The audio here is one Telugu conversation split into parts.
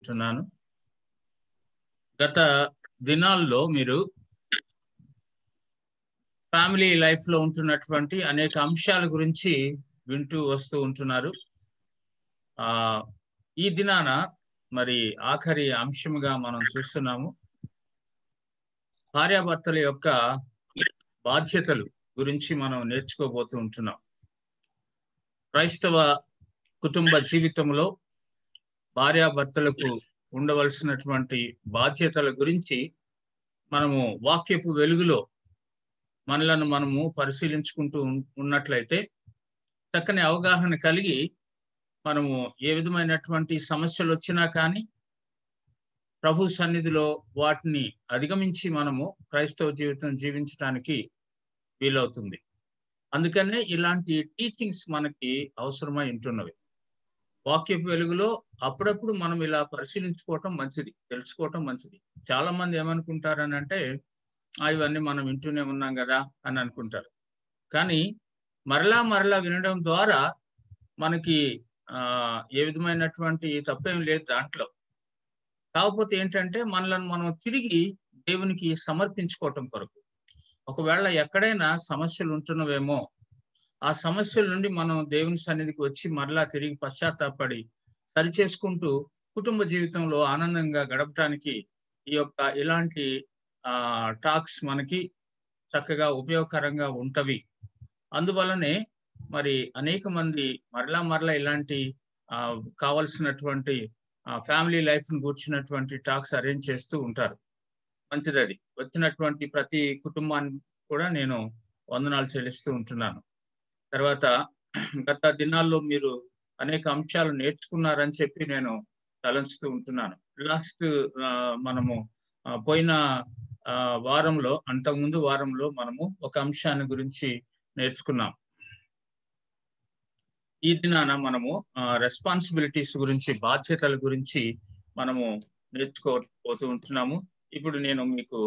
చున్నాను. గత దినాల్లో మీరు ఫ్యామిలీ లైఫ్ లో ఉంటున్నటువంటి అనేక అంశాల గురించి వింటూ వస్తూ ఉంటున్నారు. ఈ దినాన మరి ఆఖరి అంశముగా మనం చూస్తున్నాము భార్యాభర్తల యొక్క బాధ్యతలు గురించి మనం నేర్చుకోబోతూ ఉంటున్నాం. క్రైస్తవ కుటుంబ జీవితంలో భార్యాభర్తలకు ఉండవలసినటువంటి బాధ్యతల గురించి మనము వాక్యపు వెలుగులో మనలను మనము పరిశీలించుకుంటూ ఉన్నట్లయితే చక్కని అవగాహన కలిగి మనము ఏ విధమైనటువంటి సమస్యలు వచ్చినా కానీ ప్రభు సన్నిధిలో వాటిని అధిగమించి మనము క్రైస్తవ జీవితం జీవించడానికి వీలవుతుంది. అందుకనే ఇలాంటి టీచింగ్స్ మనకి అవసరమై ఉంటున్నవి. వాక్యపు వెలుగులో అప్పుడప్పుడు మనం ఇలా పరిశీలించుకోవటం మంచిది, తెలుసుకోవటం మంచిది. చాలా మంది ఏమనుకుంటారని అంటే ఇవన్నీ మనం వింటూనే ఉన్నాం కదా అని అనుకుంటారు. కానీ మరలా వినడం ద్వారా మనకి ఏ విధమైనటువంటి తప్పేం లేదు దాంట్లో. కాకపోతే ఏంటంటే మనలను మనం తిరిగి దేవునికి సమర్పించుకోవటం కొరకు. ఒకవేళ ఎక్కడైనా సమస్యలు ఉంటున్నవేమో ఆ సమస్యల నుండి మనం దేవుని సన్నిధికి వచ్చి మరలా తిరిగి పశ్చాత్తాపడి సరిచేసుకుంటూ కుటుంబ జీవితంలో ఆనందంగా గడపటానికి ఈ యొక్క ఇలాంటి టాక్స్ మనకి చక్కగా ఉపయోగకరంగా ఉంటవి. అందువల్లనే మరి అనేక మంది మరలా ఇలాంటి కావలసినటువంటి ఫ్యామిలీ లైఫ్ ని కూర్చున్నటువంటి టాక్స్ అరేంజ్ చేస్తూ ఉంటారు. మంచిది. అది వచ్చినటువంటి ప్రతి కుటుంబానికి కూడా నేను వందనాలు చెల్లిస్తూ ఉంటున్నాను. తర్వాత గత దినాల్లో మీరు అనేక అంశాలు నేర్చుకున్నారని చెప్పి నేను తలంచుతూ ఉంటున్నాను. లాస్ట్ మనము పోయిన వారంలో అంతకుముందు వారంలో మనము ఒక అంశాన్ని గురించి నేర్చుకున్నాం. ఈ దినాన మనము రెస్పాన్సిబిలిటీస్ గురించి, బాధ్యతల గురించి మనము నేర్చుకోబోతూ ఉంటున్నాము. ఇప్పుడు నేను మీకు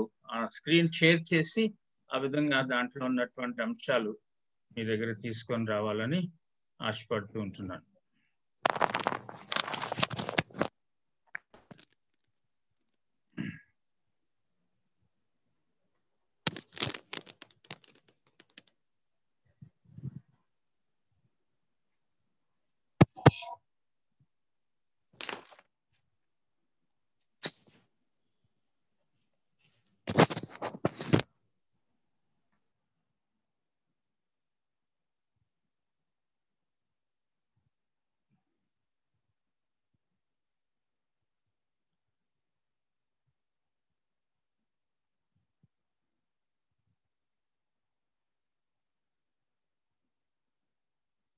స్క్రీన్ షేర్ చేసి ఆ విధంగా దాంట్లో ఉన్నటువంటి అంశాలు మీ దగ్గర తీసుకొని రావాలని ఆశపడుతూ ఉంటున్నాను.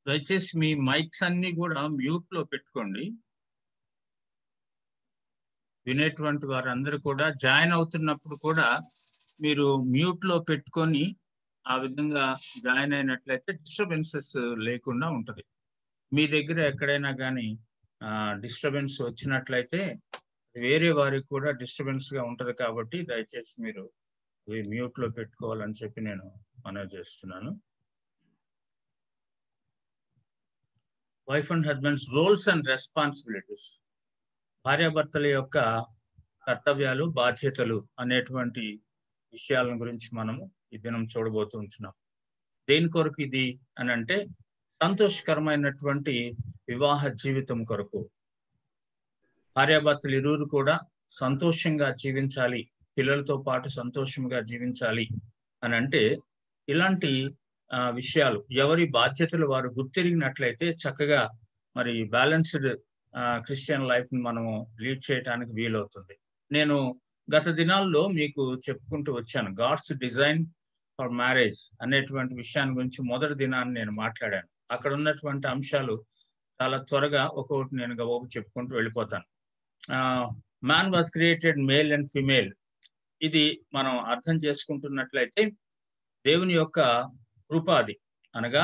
దయచేసి మీ మైక్స్ అన్ని కూడా మ్యూట్ లో పెట్టుకోండి. వినేటువంటి వారందరూ కూడా జాయిన్ అవుతున్నప్పుడు కూడా మీరు మ్యూట్ లో పెట్టుకొని ఆ విధంగా జాయిన్ అయినట్లయితే డిస్టర్బెన్సెస్ లేకుండా ఉంటది. మీ దగ్గర ఎక్కడైనా కానీ డిస్టర్బెన్స్ వచ్చినట్లయితే వేరే వారికి కూడా డిస్టర్బెన్స్ గా ఉంటది. కాబట్టి దయచేసి మీరు మ్యూట్ లో పెట్టుకోవాలని చెప్పి నేను మనవి చేస్తున్నాను. Wife and husbands roles and responsibilities, భార్యాభర్తల యొక్క కర్తవ్యాలు, బాధ్యతలు అనేటువంటి విషయాల గురించి మనము ఈ దినం చూడబోతూ ఉంటున్నాం. దేని కొరకు ఇది అని అంటే సంతోషకరమైనటువంటి వివాహ జీవితం కొరకు. భార్యాభర్తలు ఇరువురు కూడా సంతోషంగా జీవించాలి, పిల్లలతో పాటు సంతోషంగా జీవించాలి అని అంటే ఇలాంటి విషయాలు ఎవరి బాధ్యతలు వారు గుర్తిరిగినట్లయితే చక్కగా మరి బ్యాలెన్స్డ్ క్రిస్టియన్ లైఫ్ ని మనము లీడ్ చేయడానికి వీలవుతుంది. నేను గత దినాల్లో మీకు చెప్పుకుంటూ వచ్చాను గాడ్స్ డిజైన్ ఫర్ మ్యారేజ్ అనేటువంటి విషయాన్ని గురించి. మొదటి దినాన్ని నేను మాట్లాడాను. అక్కడ ఉన్నటువంటి అంశాలు చాలా త్వరగా ఒక్కొక్కటి నేను గబోబు చెప్పుకుంటూ వెళ్ళిపోతాను. Man was created male and female. ఇది మనం అర్థం చేసుకుంటున్నట్లయితే దేవుని యొక్క కృప అది. అనగా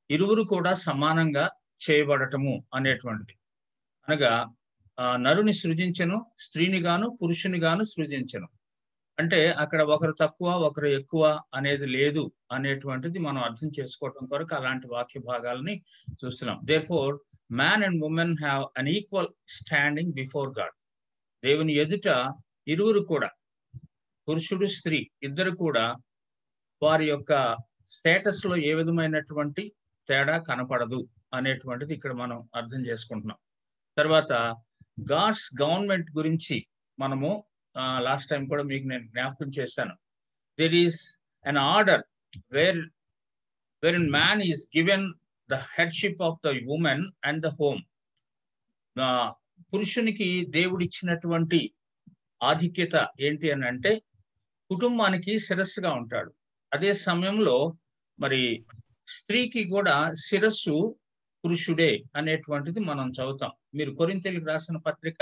ఇరువురు కూడా సమానంగా చేయబడటము అనేటువంటిది. అనగా నరుని సృజించెను, స్త్రీని గాను పురుషుని గాను సృజించెను. అంటే అక్కడ ఒకరు తక్కువ ఒకరు ఎక్కువ అనేది లేదు అనేటువంటిది మనం అర్థం చేసుకోవడం కొరకు అలాంటి వాక్య భాగాలని చూస్తున్నాం. Therefore man and women have an equal standing before God. దేవుని ఎదుట ఇరువురు కూడా, పురుషుడు స్త్రీ ఇద్దరు కూడా వారి యొక్క స్టేటస్ లో ఏ విధమైనటువంటి తేడా కనపడదు అనేటువంటిది ఇక్కడ మనం అర్థం చేసుకుంటున్నాం. తర్వాత గాడ్స్ గవర్నమెంట్ గురించి మనము లాస్ట్ టైం కూడా మీకు నేను జ్ఞాపకం చేశాను. There is an order wherein man is given the headship of the woman and the home. పురుషునికి దేవుడిచ్చినటువంటి ఆధిక్యత ఏంటి అని అంటే కుటుంబానికి శిరస్సుగా ఉంటాడు. అదే సమయంలో మరి స్త్రీకి కూడా శిరస్సు పురుషుడే అనేటువంటిది మనం చదువుతాం. మీరు కొరింథీయులకు రాసిన పత్రిక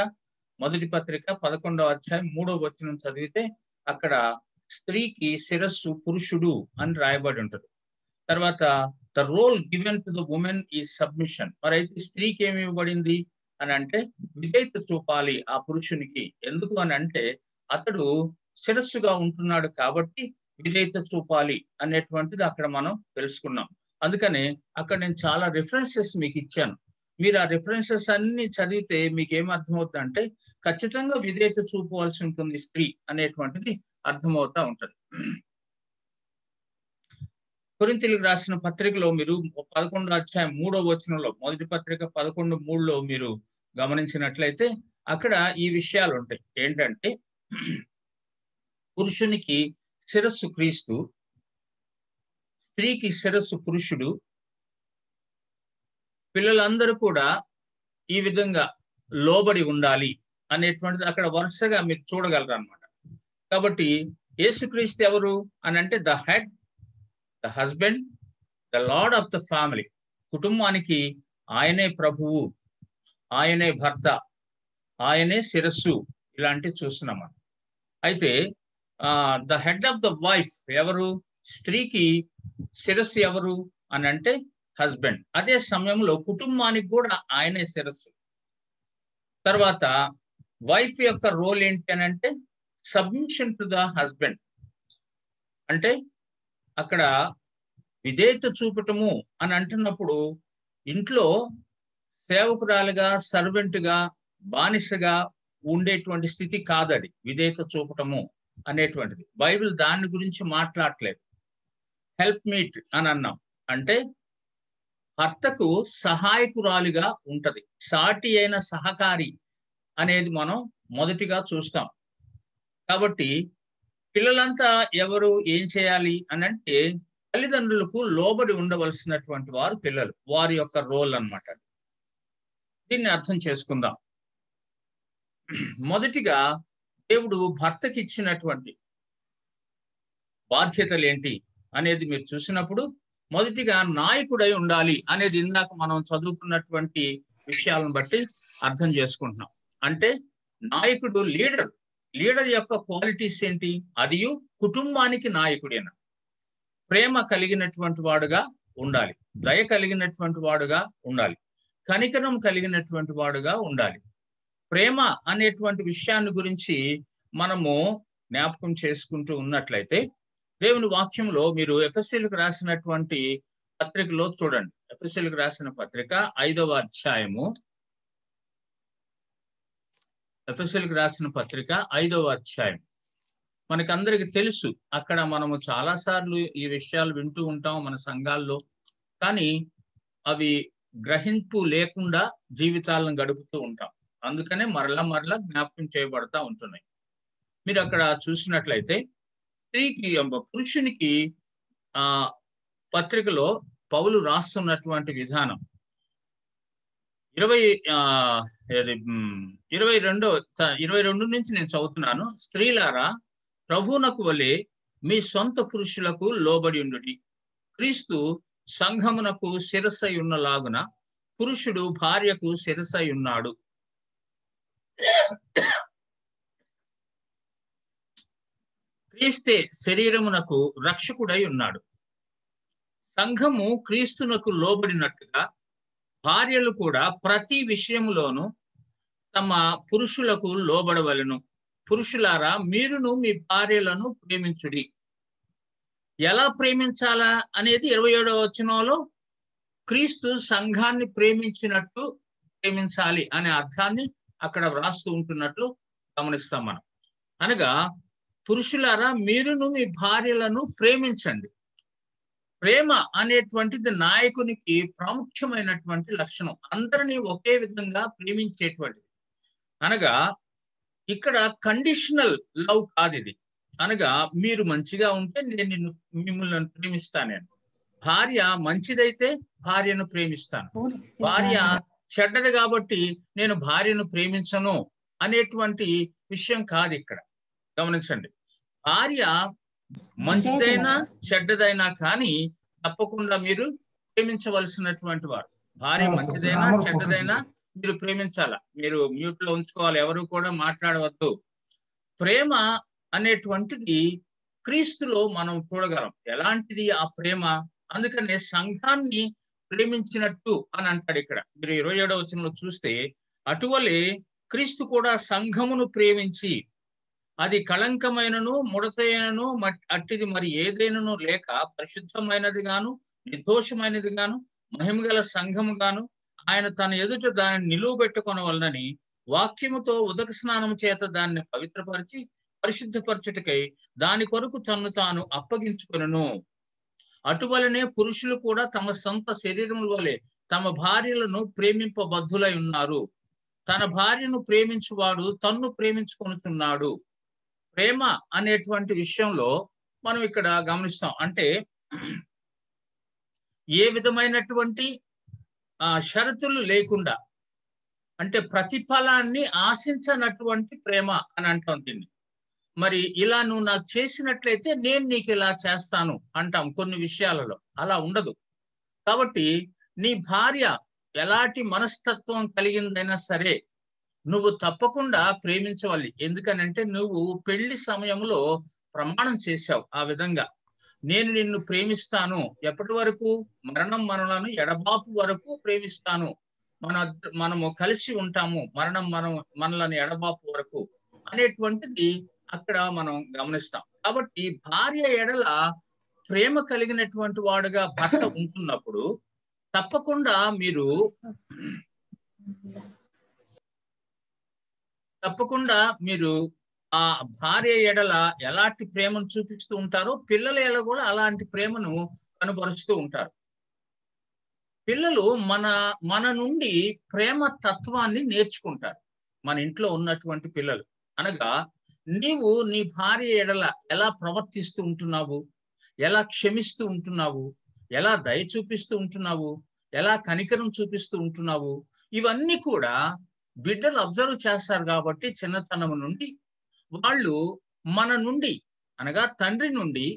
మొదటి పత్రిక 11వ అధ్యాయం 3వ వచనం చదివితే అక్కడ స్త్రీకి శిరస్సు పురుషుడు అని రాయబడి ఉంటుంది. తర్వాత the role given to the women ఈ సబ్మిషన్. మరి అయితే స్త్రీకి ఏమి ఇవ్వబడింది అని అంటే విధేయత చూపాలి ఆ పురుషునికి. ఎందుకు అని అంటే అతడు శిరస్సుగా ఉంటున్నాడు కాబట్టి విధేయత చూపాలి అనేటువంటిది అక్కడ మనం తెలుసుకున్నాం. అందుకనే అక్కడ నేను చాలా రిఫరెన్సెస్ మీకు ఇచ్చాను. మీరు ఆ రిఫరెన్సెస్ అన్ని చదివితే మీకు ఏం అర్థమవుతుంది అంటే ఖచ్చితంగా విధేయత చూపవలసి ఉంటుంది స్త్రీ అనేటువంటిది అర్థమవుతా ఉంటది. కొరింథీయులకు రాసిన పత్రికలో మీరు 11వ అధ్యాయం 3వ వచనంలో, మొదటి పత్రిక 11:3లో మీరు గమనించినట్లయితే అక్కడ ఈ విషయాలు ఉంటాయి. ఏంటంటే పురుషునికి శిరస్సు క్రీస్తు, స్త్రీకి శిరస్సు పురుషుడు, పిల్లలందరూ కూడా ఈ విధంగా లోబడి ఉండాలి అనేటువంటిది అక్కడ వరుసగా మీరు చూడగలరు అన్నమాట. కాబట్టి యేసుక్రీస్తు ఎవరు అని అంటే the head, the husband, the lord of the family. కుటుంబానికి ఆయనే ప్రభువు, ఆయనే భర్త, ఆయనే శిరస్సు, ఇలాంటివి చూస్తున్నాం. అయితే the head of the wife ఎవరు? స్త్రీకి శిరస్సు ఎవరు అని అంటే హస్బెండ్. అదే సమయంలో కుటుంబానికి కూడా ఆయనే శిరస్సు. తర్వాత వైఫ్ యొక్క రోల్ ఏంటి అని అంటే సబ్మిషన్ టు ద హస్బెండ్. అంటే అక్కడ విధేయత చూపటము అని అంటున్నప్పుడు ఇంట్లో సేవకురాలుగా, సర్వెంట్గా, బానిసగా ఉండేటువంటి స్థితి కాదది విధేయత చూపటము అనేటువంటిది. బైబిల్ దాని గురించి మాట్లాడలేదు. హెల్ప్ మీట్ అని అన్నాం అంటే భర్తకు సహాయకురాలిగా ఉంటది, సాటి అయిన సహకారి అనేది మనం మొదటిగా చూస్తాం. కాబట్టి పిల్లలంతా ఎవరు ఏం చేయాలి అని అంటే తల్లిదండ్రులకు లోబడి ఉండవలసినటువంటి వారు పిల్లలు, వారి యొక్క రోల్ అన్నమాట. దీన్ని అర్థం చేసుకుందాం. మొదటిగా దేవుడు భర్తకి ఇచ్చినటువంటి బాధ్యతలు ఏంటి అనేది మీరు చూసినప్పుడు మొదటిగా నాయకుడై ఉండాలి అనేది ఇందాక మనం చదువుకున్నటువంటి విషయాలను బట్టి అర్థం చేసుకుంటున్నాం. అంటే నాయకుడు లీడర్ యొక్క క్వాలిటీస్ ఏంటి? అది కుటుంబానికి నాయకుడైన ప్రేమ కలిగినటువంటి వాడుగా ఉండాలి, దయ కలిగినటువంటి వాడుగా ఉండాలి, కనికరం కలిగినటువంటి వాడుగా ఉండాలి. ప్రేమ అనేటువంటి విషయాన్ని గురించి మనము జ్ఞాపకం చేసుకుంటూ ఉన్నట్లయితే దేవుని వాక్యంలో మీరు ఎఫెసీయులకు రాసినటువంటి పత్రికలో చూడండి. ఎఫెసీయులకు రాసిన పత్రిక 5వ అధ్యాయము, ఎఫెసీయులకు రాసిన పత్రిక 5వ అధ్యాయం. మనకందరికి తెలుసు, అక్కడ మనము చాలా సార్లు ఈ విషయాలు వింటూ ఉంటాం మన సంఘాల్లో, కానీ అవి గ్రహింపు లేకుండా జీవితాలను గడుపుతూ ఉంటాం. అందుకనే మరలా జ్ఞాపకం చేయబడతా ఉంటున్నాయి. మీరు అక్కడ చూసినట్లయితే స్త్రీకి, పురుషునికి పత్రికలో పౌలు రాస్తున్నటువంటి విధానం 22 నుంచి నేను చదువుతున్నాను. స్త్రీలారా ప్రభువునకు వలె మీ సొంత పురుషులకు లోబడి ఉండుడి. క్రీస్తు సంఘమునకు శిరస్సై ఉన్నలాగున పురుషుడు భార్యకు శిరస్సై ఉన్నాడు. క్రీస్తే శరీరమునకు రక్షకుడై ఉన్నాడు. సంఘము క్రీస్తునకు లోబడినట్టుగా భార్యలు కూడా ప్రతి విషయములోనూ తమ పురుషులకు లోబడవలెను. పురుషులారా మీరును మీ భార్యలను ప్రేమించుడి. ఎలా ప్రేమించాలా అనేది 27వ వచనంలో క్రీస్తు సంఘాన్ని ప్రేమించినట్టు ప్రేమించాలి అనే అర్థాన్ని అక్కడ వ్రాస్తూ ఉంటున్నట్లు గమనిస్తాం మనం. అనగా పురుషులారా మీరును మీ భార్యలను ప్రేమించండి. ప్రేమ అనేటువంటిది నాయకునికి ప్రాముఖ్యమైనటువంటి లక్షణం. అందరినీ ఒకే విధంగా ప్రేమించేటువంటిది. అనగా ఇక్కడ కండిషనల్ లవ్ కాదు ఇది. అనగా మీరు మంచిగా ఉంటే నేను మిమ్మల్ని ప్రేమిస్తాను. భార్య మంచిదైతే భార్యను ప్రేమిస్తాను. భార్య చెడ్డది కాబట్టి నేను భార్యను ప్రేమించను అనేటువంటి విషయం కాదు ఇక్కడ. గమనించండి, భార్య మంచిదైనా చెడ్డదైనా కానీ తప్పకుండా మీరు ప్రేమించవలసినటువంటి వారు. భార్య మంచిదైనా చెడ్డదైనా మీరు ప్రేమించాలా. మీరు మ్యూట్ లో ఉంచుకోవాలి, ఎవరు కూడా మాట్లాడవద్దు. ప్రేమ అనేటువంటిది క్రీస్తులో మనం చూడగలం. ఎలాంటిది ఆ ప్రేమ? అందుకనే సంఘాన్ని ప్రేమించినట్టు అని అంటాడు ఇక్కడ. మీరు 27వ వచనంలో చూస్తే, అటువలే క్రీస్తు కూడా సంఘమును ప్రేమించి అది కళంకమైనను ముడతైనను అట్టిది మరి ఏదైనను లేక పరిశుద్ధమైనది గాను నిర్దోషమైనది గాను మహిమగల సంఘము గాను ఆయన తన ఎదుట దానిని నిలువబెట్టుకొనవలనని వాక్యముతో ఉదక స్నానం చేత దాన్ని పవిత్రపరిచి పరిశుద్ధపరచుటకై దాని కొరకు తన్ను తాను అప్పగించుకొనును. అటువలనే పురుషులు కూడా తమ సొంత శరీరముల వలె తమ భార్యలను ప్రేమింపబద్ధులై ఉన్నారు. తన భార్యను ప్రేమించువాడు తన్ను ప్రేమించుకొనుచున్నాడు. ప్రేమ అనేటువంటి విషయంలో మనం ఇక్కడ గమనిస్తాం. అంటే ఏ విధమైనటువంటి షరతులు లేకుండా, అంటే ప్రతిఫలాన్ని ఆశించనటువంటి ప్రేమ అని అంటాం దీన్ని. మరి ఇలా నువ్వు నాకు చేసినట్లయితే నేను నీకు ఇలా చేస్తాను అంటాం కొన్ని విషయాలలో. అలా ఉండదు. కాబట్టి నీ భార్య ఎలాంటి మనస్తత్వం కలిగిందైనా సరే నువ్వు తప్పకుండా ప్రేమించవాలి. ఎందుకనంటే నువ్వు పెళ్లి సమయంలో ప్రమాణం చేశావు ఆ విధంగా, నేను నిన్ను ప్రేమిస్తాను, ఎప్పటి వరకు? మరణం మనలను ఎడబాపు వరకు ప్రేమిస్తాను, మనము కలిసి ఉంటాము, మరణం మనలను ఎడబాపు వరకు అనేటువంటిది అక్కడ మనం గమనిస్తాం. కాబట్టి భార్య ఎడల ప్రేమ కలిగినటువంటి వాడుగా భర్త ఉంటున్నప్పుడు తప్పకుండా మీరు ఆ భార్య ఎడల ఎలాంటి ప్రేమను చూపిస్తూ ఉంటారో పిల్లల ఎడల కూడా అలాంటి ప్రేమను కనబరుస్తూ ఉంటారు. పిల్లలు మన నుండి ప్రేమ తత్వాన్ని నేర్చుకుంటారు. మన ఇంట్లో ఉన్నటువంటి పిల్లలు. అనగా నీవు నీ భార్య ఎడల ఎలా ప్రవర్తిస్తూ ఉంటున్నావు, ఎలా క్షమిస్తూ ఉంటున్నావు, ఎలా దయ చూపిస్తూ ఉంటున్నావు, ఎలా కనికరం చూపిస్తూ ఉంటున్నావు, ఇవన్నీ కూడా బిడ్డలు అబ్జర్వ్ చేస్తారు. కాబట్టి చిన్నతనం నుండి వాళ్ళు మన నుండి, అనగా తండ్రి నుండి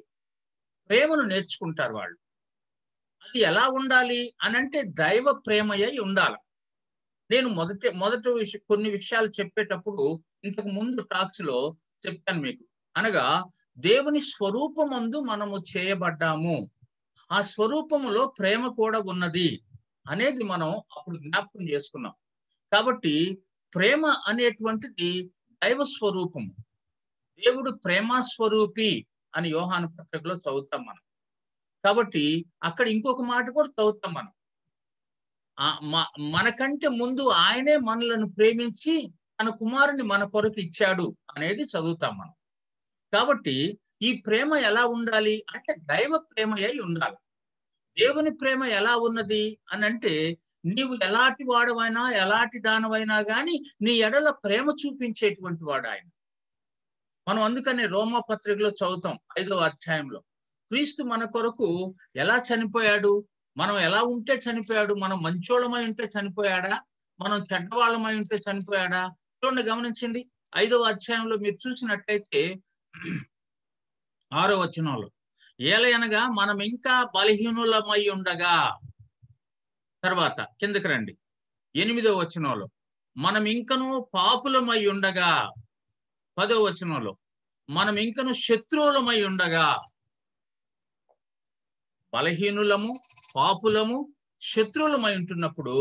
ప్రేమను నేర్చుకుంటారు. వాళ్ళు అది ఎలా ఉండాలి అనంటే దైవ ప్రేమయ్యి ఉండాలి. నేను మొదటి కొన్ని విషయాలు చెప్పేటప్పుడు ఇంతకు ముందు టాక్స్ లో చెప్పాను మీకు. అనగా దేవుని స్వరూపమందు మనము చేయబడ్డాము, ఆ స్వరూపములో ప్రేమ కూడా ఉన్నది అనేది మనం అప్పుడు జ్ఞాపకం చేసుకున్నాం. కాబట్టి ప్రేమ అనేటువంటిది దైవ స్వరూపము. దేవుడు ప్రేమ స్వరూపి అని యోహాను పత్రికలో చదువుతాం మనం. కాబట్టి అక్కడ ఇంకొక మాట కూడా చదువుతాం మనం. మనకంటే ముందు ఆయనే మనలను ప్రేమించి తన కుమారుని మన కొరకు ఇచ్చాడు అనేది చదువుతాం మనం. కాబట్టి ఈ ప్రేమ ఎలా ఉండాలి అంటే దైవ ప్రేమ అయి ఉండాలి. దేవుని ప్రేమ ఎలా ఉన్నది అని అంటే నీవు ఎలాంటి వాడవైనా ఎలాంటి దానవైనా కానీ నీ ఎడల ప్రేమ చూపించేటువంటి వాడు ఆయన. మనం అందుకనే రోమా పత్రికలో చదువుతాం 5వ అధ్యాయంలో క్రీస్తు మన కొరకు ఎలా చనిపోయాడు, మనం ఎలా ఉంటే చనిపోయాడు, మనం మంచోళమై ఉంటే చనిపోయాడా, మనం చెడ్డవాళ్ళమై ఉంటే చనిపోయాడా? చూడండి, గమనించండి. 5వ అధ్యాయంలో మీరు చూసినట్లయితే 6వ వచనంలో, ఏలయనగా మనం ఇంకా బలహీనులమై ఉండగా, తర్వాత కిందకి రండి 8వ వచనంలో, మనం ఇంకను పాపులమై ఉండగా, 10వ వచనంలో, మనం ఇంకను శత్రువులమై ఉండగా, బలహీనులము, పాపులము, శత్రువులమై ఉంటున్నప్పుడు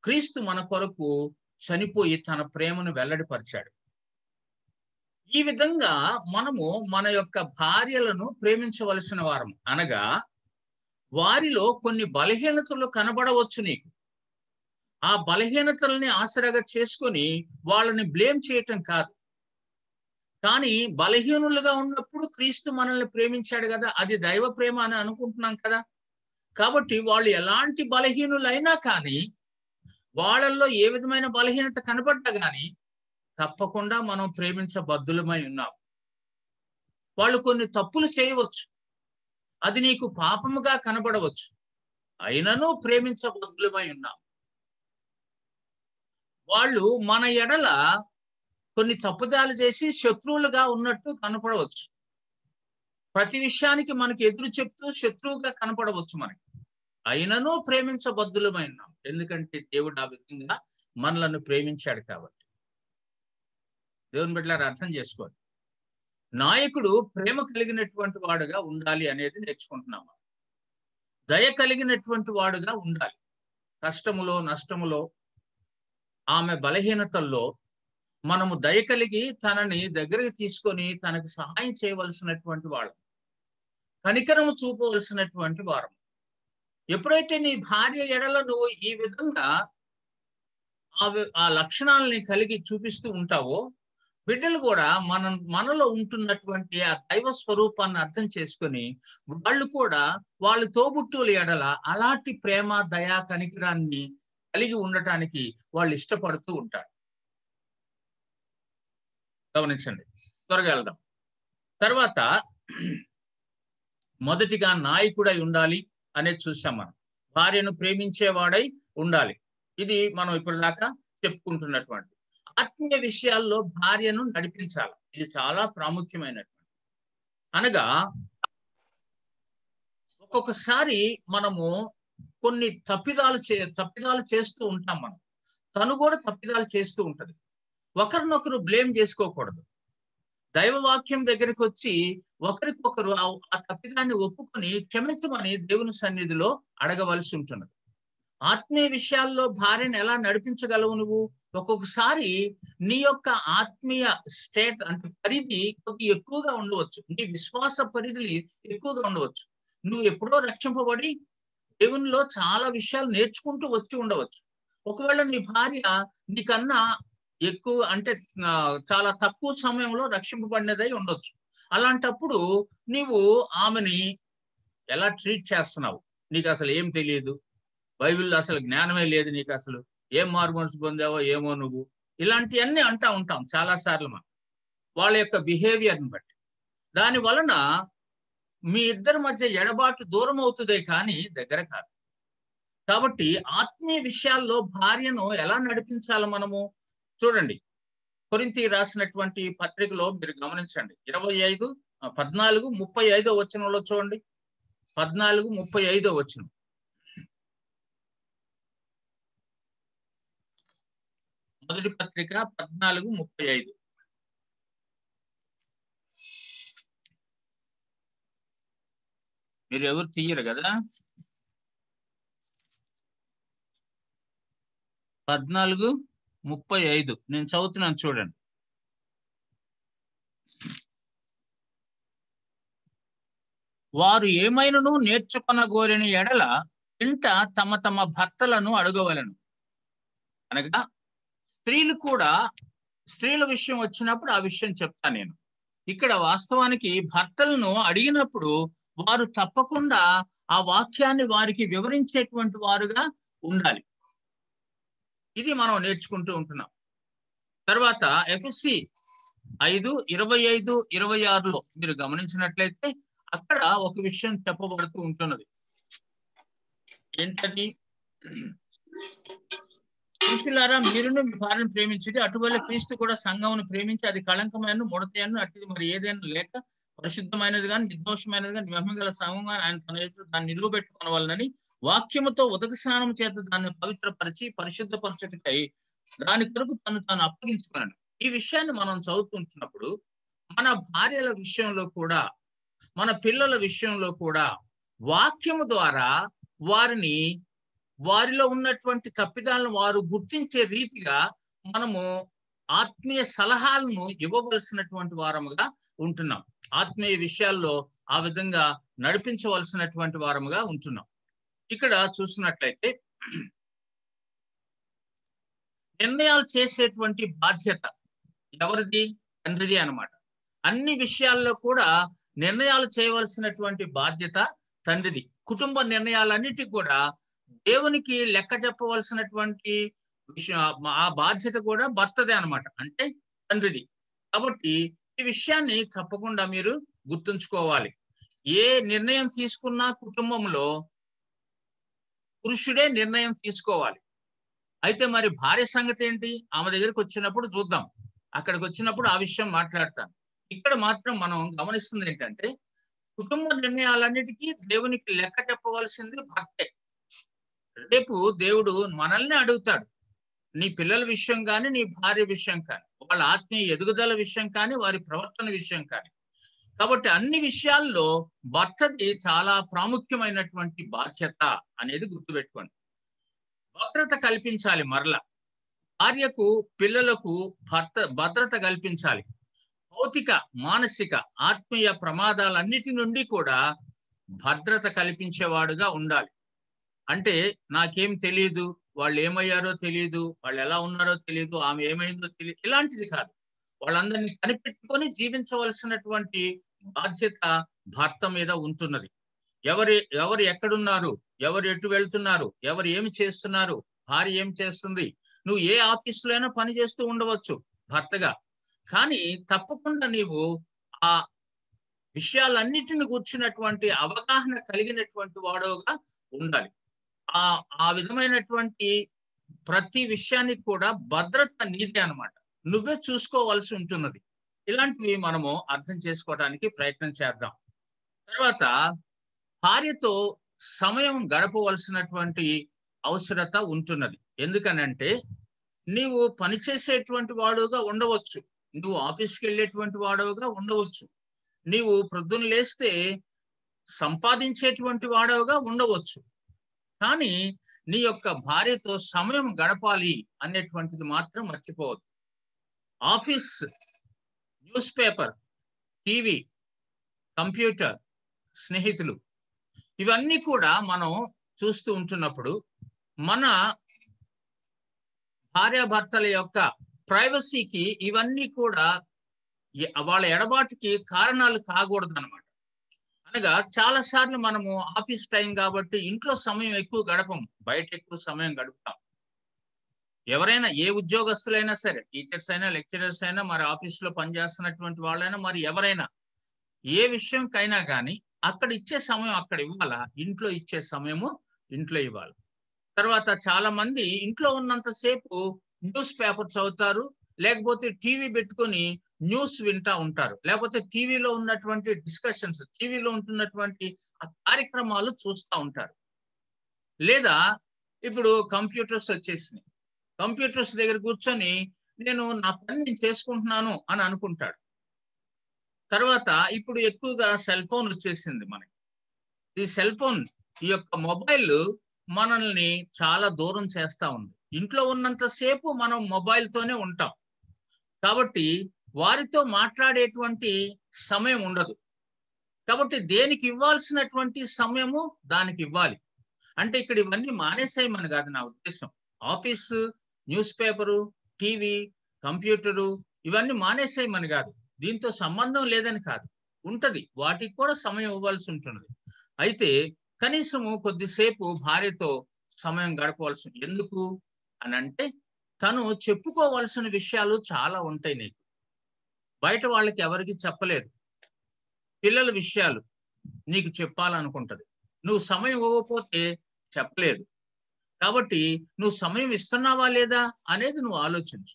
క్రీస్తు మన కొరకు చనిపోయి తన ప్రేమను వెల్లడిపరిచాడు. ఈ విధంగా మనము మన యొక్క భార్యలను ప్రేమించవలసిన వారం. అనగా వారిలో కొన్ని బలహీనతలు కనబడవచ్చు నీకు. ఆ బలహీనతల్ని ఆసరాగా చేసుకొని వాళ్ళని బ్లేమ్ చేయటం కాదు. కానీ బలహీనులుగా ఉన్నప్పుడు క్రీస్తు మనల్ని ప్రేమించాడు కదా, అది దైవ ప్రేమ అని అనుకుంటున్నాం కదా. కాబట్టి వాళ్ళు ఎలాంటి బలహీనులైనా కానీ, వాళ్ళల్లో ఏ విధమైన బలహీనత కనపడ్డా కానీ తప్పకుండా మనం ప్రేమించబద్దులమై ఉన్నాం. వాళ్ళు కొన్ని తప్పులు చేయవచ్చు, అది నీకు పాపముగా కనబడవచ్చు, అయినను ప్రేమించబద్దులమై ఉన్నాం. వాళ్ళు మన ఎడల కొన్ని తప్పుదాలు చేసి శత్రువులుగా ఉన్నట్టు కనపడవచ్చు, ప్రతి విషయానికి మనకి ఎదురు చెప్తూ శత్రువుగా కనపడవచ్చు మనకి, అయినను ప్రేమించబద్దులమై ఉన్నాం. ఎందుకంటే దేవుడు ఆ విధంగా మనలను ప్రేమించాడు కాబట్టి. దేవుని బిడ్డలారా అర్థం చేసుకోండి. నాయకుడు ప్రేమ కలిగినటువంటి వాడుగా ఉండాలి అనేది నేర్చుకుంటున్నాము. దయ కలిగినటువంటి వాడుగా ఉండాలి. కష్టములో నష్టములో ఆమె బలహీనతల్లో మనము దయ కలిగి తనని దగ్గరికి తీసుకొని తనకు సహాయం చేయవలసినటువంటి వాడు, కనికరము చూపవలసినటువంటి వారు. ఎప్పుడైతే నీ భార్య ఎడల నువ్వు ఈ విధంగా ఆ లక్షణాలని కలిగి చూపిస్తూ ఉంటావో, బిడ్డలు కూడా మనలో ఉంటున్నటువంటి ఆ దైవ స్వరూపాన్ని అర్థం చేసుకొని వాళ్ళు కూడా వాళ్ళ తోబుట్టువుల ఎడల అలాంటి ప్రేమ దయా కనికరాన్ని కలిగి ఉండటానికి వాళ్ళు ఇష్టపడుతూ ఉంటారు. గమనించండి, త్వరగా వెళ్దాం. తర్వాత మొదటిగా నాయకుడై ఉండాలి అనేది చూసాం మనం. భార్యను ప్రేమించేవాడై ఉండాలి, ఇది మనం ఇప్పటిదాకా చెప్పుకుంటున్నటువంటి. ఆత్మీయ విషయాల్లో భార్యను నడిపించాలి, ఇది చాలా ప్రాముఖ్యమైనటువంటి. అనగా ఒక్కొక్కసారి మనము కొన్ని తప్పిదాలు చేస్తూ ఉంటాం. మనం తను కూడా తప్పిదాలు చేస్తూ ఉంటది. ఒకరినొకరు బ్లేమ్ చేసుకోకూడదు. దైవవాక్యం దగ్గరికి వచ్చి ఒకరికొకరు ఆ తప్పిదాన్ని ఒప్పుకొని క్షమించమని దేవుని సన్నిధిలో అడగవలసి ఉంటున్నది. ఆత్మీయ విషయాల్లో భార్యను ఎలా నడిపించగలవు నువ్వు? ఒక్కొక్కసారి నీ యొక్క ఆత్మీయ స్టేట్ అంటే పరిధి కొద్ది ఎక్కువగా ఉండవచ్చు, నీ విశ్వాస పరిధి ఎక్కువగా ఉండవచ్చు. నువ్వు ఎప్పుడో రక్షింపబడి దేవునిలో చాలా విషయాలు నేర్చుకుంటూ వచ్చి ఉండవచ్చు. ఒకవేళ నీ భార్య నీకన్నా ఎక్కువ అంటే చాలా తక్కువ సమయంలో రక్షింపబడినదై ఉండొచ్చు. అలాంటప్పుడు నీవు ఆమెని ఎలా ట్రీట్ చేస్తున్నావు? నీకు అసలు ఏం తెలియదు, బైబిల్లో అసలు జ్ఞానమే లేదు, నీకు అసలు ఏం మారుమనసు పొందావో ఏమో నువ్వు, ఇలాంటివన్నీ అంటా ఉంటాం చాలా సార్లు మనం వాళ్ళ యొక్క బిహేవియర్ని బట్టి. దాని వలన మీ ఇద్దరి మధ్య ఎడబాటు దూరం అవుతుందే కానీ దగ్గర కాదు. కాబట్టి ఆత్మీయ విషయాల్లో భార్యను ఎలా నడిపించాలి మనము? చూడండి, కొరింథీ రాసినటువంటి పత్రికలో మీరు గమనించండి, 14:35 వచనంలో చూడండి. 14:35 వచనం. మొదటి పత్రిక 14:35. మీరు ఎవరు తీయరు కదా? 14:35 నేను చదువుతున్నాను చూడండి. వారు ఏమైనను నేర్చుకొనగోరిన ఎడల ఇంట తమ తమ భర్తలను అడగవలెను. అనగా స్త్రీలు కూడా, స్త్రీల విషయం వచ్చినప్పుడు ఆ విషయం చెప్తా నేను. ఇక్కడ వాస్తవానికి భర్తలను అడిగినప్పుడు వారు తప్పకుండా ఆ వాక్యాన్ని వారికి వివరించేటువంటి వారుగా ఉండాలి. ఇది మనం నేర్చుకుంటూ ఉంటున్నాం. తర్వాత ఎఫెసీ 5:25-26లో మీరు గమనించినట్లయితే అక్కడ ఒక విషయం చెప్పబడుతూ ఉంటున్నది. ఏంటది? పురుషులారా మీరును మీ భార్యను ప్రేమించుడి, అటువల్ల క్రీస్తు కూడా సంఘమును ప్రేమించి అది కళంకమైన ముడతయను అట్టిది మరి ఏదైనా లేక పరిశుద్ధమైనది కానీ నిర్దోషమైనది కానీ మహిమ గల సంఘంగా ఆయన తన ఎదుట దాన్ని నిలువబెట్టుకోవాలని వాక్యముతో ఉదక స్నానం చేత దాన్ని పవిత్రపరిచి పరిశుద్ధపరచుటకై దాని కొరకు తాను అప్పగించుకున్నాడు. ఈ విషయాన్ని మనం చదువుతుంటున్నప్పుడు మన భార్యల విషయంలో కూడా, మన పిల్లల విషయంలో కూడా వాక్యము ద్వారా వారిలో ఉన్నటువంటి తప్పిదాలను వారు గుర్తించే రీతిగా మనము ఆత్మీయ సలహాలను ఇవ్వవలసినటువంటి వారముగా ఉంటున్నాం. ఆత్మీయ విషయాల్లో ఆ విధంగా నడిపించవలసినటువంటి వారముగా ఉంటున్నాం. ఇక్కడ చూసినట్లయితే నిర్ణయాలు చేసేటువంటి బాధ్యత ఎవరిది? తండ్రిది అన్నమాట. అన్ని విషయాల్లో కూడా నిర్ణయాలు చేయవలసినటువంటి బాధ్యత తండ్రిది. కుటుంబ నిర్ణయాలన్నిటికీ కూడా దేవునికి లెక్క చెప్పవలసినటువంటి ఆ బాధ్యత కూడా భర్తదే అన్నమాట, అంటే తండ్రిది. కాబట్టి ఈ విషయాన్ని తప్పకుండా మీరు గుర్తుంచుకోవాలి. ఏ నిర్ణయం తీసుకున్నా కుటుంబంలో పురుషుడే నిర్ణయం తీసుకోవాలి. అయితే మరి భార్య సంగతి ఏంటి? ఆమె దగ్గరికి వచ్చినప్పుడు చూద్దాం. అక్కడికి వచ్చినప్పుడు ఆ విషయం మాట్లాడతాను. ఇక్కడ మాత్రం మనం గమనిస్తుంది ఏంటంటే, కుటుంబ నిర్ణయాలన్నిటికీ దేవునికి లెక్క చెప్పవలసింది భర్తే. రేపు దేవుడు మనల్ని అడుగుతాడు. నీ పిల్లల విషయం కానీ, నీ భార్య విషయం కానీ, వాళ్ళ ఆత్మీయ ఎదుగుదల విషయం కానీ, వారి ప్రవర్తన విషయం కానీ. కాబట్టి అన్ని విషయాల్లో భర్తది చాలా ప్రాముఖ్యమైనటువంటి బాధ్యత అనేది గుర్తుపెట్టుకోండి. భద్రత కల్పించాలి. మరలా భార్యకు, పిల్లలకు భద్రత కల్పించాలి. భౌతిక, మానసిక, ఆత్మీయ ప్రమాదాలన్నిటి నుండి కూడా భద్రత కల్పించేవాడుగా ఉండాలి. అంటే నాకేం తెలియదు, వాళ్ళు ఏమయ్యారో తెలియదు, వాళ్ళు ఎలా ఉన్నారో తెలియదు, ఆమె ఏమైందో తెలియదు, ఇలాంటిది కాదు. వాళ్ళందరినీ కనిపెట్టుకొని జీవించవలసినటువంటి బాధ్యత భర్త మీద ఉంటున్నది. ఎవరు ఎక్కడున్నారు, ఎవరు ఎటు వెళ్తున్నారు, ఎవరు ఏమి చేస్తున్నారు, భార్య ఏం చేస్తుంది. నువ్వు ఏ ఆఫీసులో అయినా పని చేస్తూ ఉండవచ్చు భర్తగా, కానీ తప్పకుండా నీవు ఆ విషయాలన్నిటిని కూర్చున్నటువంటి అవగాహన కలిగినటువంటి వాడుగా ఉండాలి. ఆ విధమైనటువంటి ప్రతి విషయానికి కూడా భద్రత నీదే అన్నమాట. నువ్వే చూసుకోవాల్సి ఉంటున్నది. ఇలాంటివి మనము అర్థం చేసుకోవడానికి ప్రయత్నం చేద్దాం. తర్వాత భార్యతో సమయం గడపవలసినటువంటి అవసరత ఉంటున్నది. ఎందుకనంటే నీవు పనిచేసేటువంటి వాడుగా ఉండవచ్చు, నువ్వు ఆఫీస్కి వెళ్ళేటువంటి వాడుగా ఉండవచ్చు, నీవు ప్రొద్దున లేస్తే సంపాదించేటువంటి వాడుగా ఉండవచ్చు. కానీ నీ యొక్క భార్యతో సమయం గడపాలి అనేటువంటిది మాత్రం మర్చిపోవద్దు. Office, news paper, TV, computer, స్నేహితులు, ఇవన్నీ కూడా మనం చూస్తూ ఉంటున్నప్పుడు మన భార్యాభర్తల యొక్క ప్రైవసీకి ఇవన్నీ కూడా వాళ్ళ ఎడబాటుకి కారణాలు కాకూడదు అనమాట. అనగా చాలా సార్లు మనము ఆఫీస్ టైం కాబట్టి ఇంట్లో సమయం ఎక్కువ గడపం, బయట ఎక్కువ సమయం గడుపుతాం. ఎవరైనా, ఏ ఉద్యోగస్తులైనా సరే, టీచర్స్ అయినా, లెక్చరర్స్ అయినా, మరి ఆఫీస్లో పనిచేస్తున్నటువంటి వాళ్ళైనా, మరి ఎవరైనా, ఏ విషయంకైనా కానీ అక్కడ ఇచ్చే సమయం అక్కడ ఇవ్వాలా, ఇంట్లో ఇచ్చే సమయము ఇంట్లో ఇవ్వాలి. తర్వాత చాలా మంది ఇంట్లో ఉన్నంతసేపు న్యూస్ పేపర్ చదువుతారు, లేకపోతే టీవీ పెట్టుకొని న్యూస్ వింటా ఉంటారు, లేకపోతే టీవీలో ఉన్నటువంటి డిస్కషన్స్, టీవీలో ఉంటున్నటువంటి ఆ కార్యక్రమాలు చూస్తూ ఉంటారు. లేదా ఇప్పుడు కంప్యూటర్స్ వచ్చేసినాయి, కంప్యూటర్స్ దగ్గర కూర్చొని నేను నా పని నేను చేసుకుంటున్నాను అని అనుకుంటాడు. తర్వాత ఇప్పుడు ఎక్కువగా సెల్ ఫోన్ వచ్చేసింది మనకి. ఈ సెల్ ఫోన్, ఈ యొక్క మొబైల్ మనల్ని చాలా దూరం చేస్తా ఉంది. ఇంట్లో ఉన్నంతసేపు మనం మొబైల్తోనే ఉంటాం కాబట్టి వారితో మాట్లాడేటువంటి సమయం ఉండదు. కాబట్టి దేనికి ఇవ్వాల్సినటువంటి సమయము దానికి ఇవ్వాలి. అంటే ఇక్కడ ఇవన్నీ మానేసేయమని కాదు నా ఉద్దేశం. Office, news paper, TV, computer, ఇవన్నీ మానేసేయమని కాదు. దీంతో సంబంధం లేదని కాదు, ఉంటది, వాటికి కూడా సమయం ఇవ్వాల్సి ఉంటుంది. అయితే కనీసము కొద్దిసేపు భార్యతో సమయం గడపవలసి. ఎందుకు అని అంటే తను చెప్పుకోవలసిన విషయాలు చాలా ఉంటాయి నీకు, బయట వాళ్ళకి ఎవరికి చెప్పలేదు. పిల్లల విషయాలు నీకు చెప్పాలనుకుంటది, నువ్వు సమయం ఇవ్వకపోతే చెప్పలేదు. కాబట్టి నువ్వు సమయం ఇస్తున్నావా లేదా అనేది నువ్వు ఆలోచించు.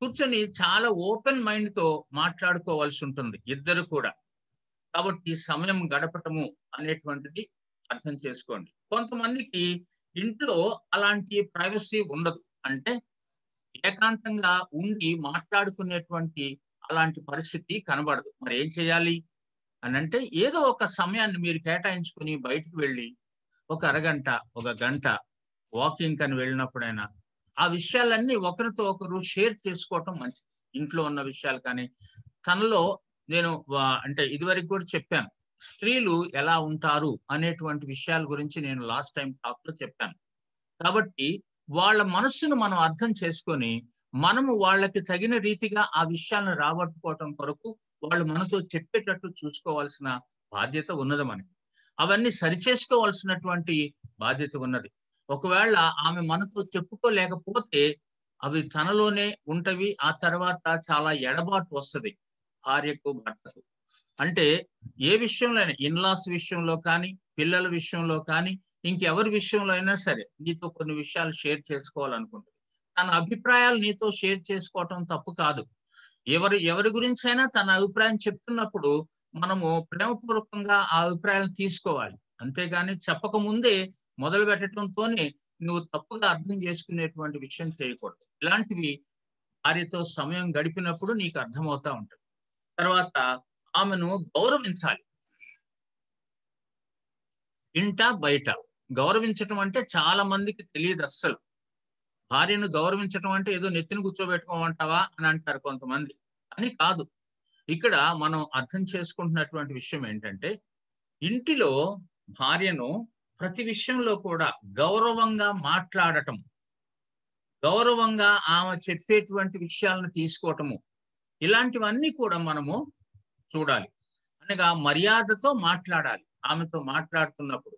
కూర్చొని చాలా ఓపెన్ మైండ్ తో మాట్లాడుకోవాల్సి ఉంటుంది ఇద్దరు కూడా. కాబట్టి సమయం గడపటము అనేటువంటిది అర్థం చేసుకోండి. కొంతమందికి ఇంట్లో అలాంటి ప్రైవసీ ఉండదు, అంటే ఏకాంతంగా ఉండి మాట్లాడుకునేటువంటి అలాంటి పరిస్థితి కనబడదు. మరి ఏం చేయాలి అని అంటే, ఏదో ఒక సమయాన్ని మీరు కేటాయించుకుని బయటకు వెళ్ళి ఒక అరగంట, ఒక గంట వాకింగ్ అని వెళ్ళినప్పుడైనా ఆ విషయాలన్నీ ఒకరితో ఒకరు షేర్ చేసుకోవటం మంచిది. ఇంట్లో ఉన్న విషయాలు కానీ, తనలో నేను అంటే ఇదివరకు కూడా చెప్పాను, స్త్రీలు ఎలా ఉంటారు అనేటువంటి విషయాల గురించి నేను లాస్ట్ టైం టాక్ లో చెప్పాను. కాబట్టి వాళ్ళ మనస్సును మనం అర్థం చేసుకొని మనము వాళ్ళకి తగిన రీతిగా ఆ విషయాలను రాబట్టుకోవటం కొరకు వాళ్ళు మనతో చెప్పేటట్టు చూసుకోవాల్సిన బాధ్యత ఉన్నది మనకి. అవన్నీ సరిచేసుకోవాల్సినటువంటి బాధ్యత ఉన్నది. ఒకవేళ ఆమె మనతో చెప్పుకోలేకపోతే అవి తనలోనే ఉంటవి. ఆ తర్వాత చాలా ఎడబాటు వస్తది భార్యకు, భర్తకు. అంటే ఏ విషయంలో అయినా ఇన్‌లాస్ విషయంలో కానీ, పిల్లల విషయంలో కానీ, ఇంకెవరి విషయంలో అయినా సరే నీతో కొన్ని విషయాలు షేర్ చేసుకోవాలనుకుంటది. తన అభిప్రాయాలు నీతో షేర్ చేసుకోవటం తప్పు కాదు. ఎవరి గురించైనా తన అభిప్రాయం చెప్తున్నప్పుడు మనము ప్రేమపూర్వకంగా ఆ అభిప్రాయాలను తీసుకోవాలి. అంతేగాని చెప్పక ముందే మొదలు పెట్టడంతోనే నువ్వు తప్పుగా అర్థం చేసుకునేటువంటి విషయం చేయకూడదు. ఇలాంటివి భార్యతో సమయం గడిపినప్పుడు నీకు అర్థమవుతా ఉంటది. తర్వాత ఆమెను గౌరవించాలి. ఇంట, బయట. గౌరవించటం అంటే చాలా మందికి తెలియదు అస్సలు. భార్యను గౌరవించటం అంటే ఏదో నెత్తిన కూర్చోబెట్టుకోమంటావా అని అంటారు కొంతమంది. అని కాదు. ఇక్కడ మనం అర్థం చేసుకుంటున్నటువంటి విషయం ఏంటంటే, ఇంటిలో భార్యను ప్రతి విషయంలో కూడా గౌరవంగా మాట్లాడటం, గౌరవంగా ఆమె చెప్పేటువంటి విషయాలను తీసుకోవటము, ఇలాంటివన్నీ కూడా మనము చూడాలి. అనగా మర్యాదతో మాట్లాడాలి. ఆమెతో మాట్లాడుతున్నప్పుడు.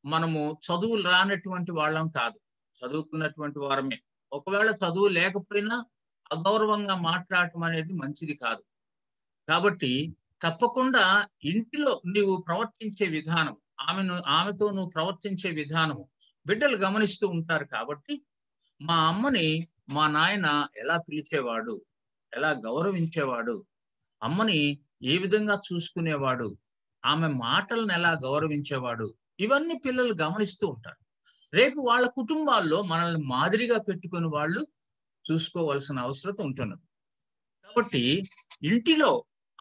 మనము చదువులు రానటువంటి వాళ్ళం కాదు. చదువుకున్నటువంటి వారమే. ఒకవేళ చదువు లేకపోయినా అగౌరవంగా మాట్లాడటం అనేది మంచిది కాదు. కాబట్టి తప్పకుండా ఇంటిలో నీవు ప్రవర్తించే విధానం, ఆమెతో నువ్వు ప్రవర్తించే విధానము బిడ్డలు గమనిస్తూ ఉంటారు కాబట్టి, మా అమ్మని మా నాయన ఎలా పిలిచేవాడు, ఎలా గౌరవించేవాడు, అమ్మని ఏ విధంగా చూసుకునేవాడు, ఆమె మాటలను ఎలా గౌరవించేవాడు, ఇవన్నీ పిల్లలు గమనిస్తూ ఉంటారు. రేపు వాళ్ళ కుటుంబాల్లో మనల్ని మాదిరిగా పెట్టుకుని వాళ్ళు చూసుకోవాల్సిన అవసరం ఉంటున్నది. కాబట్టి ఇంటిలో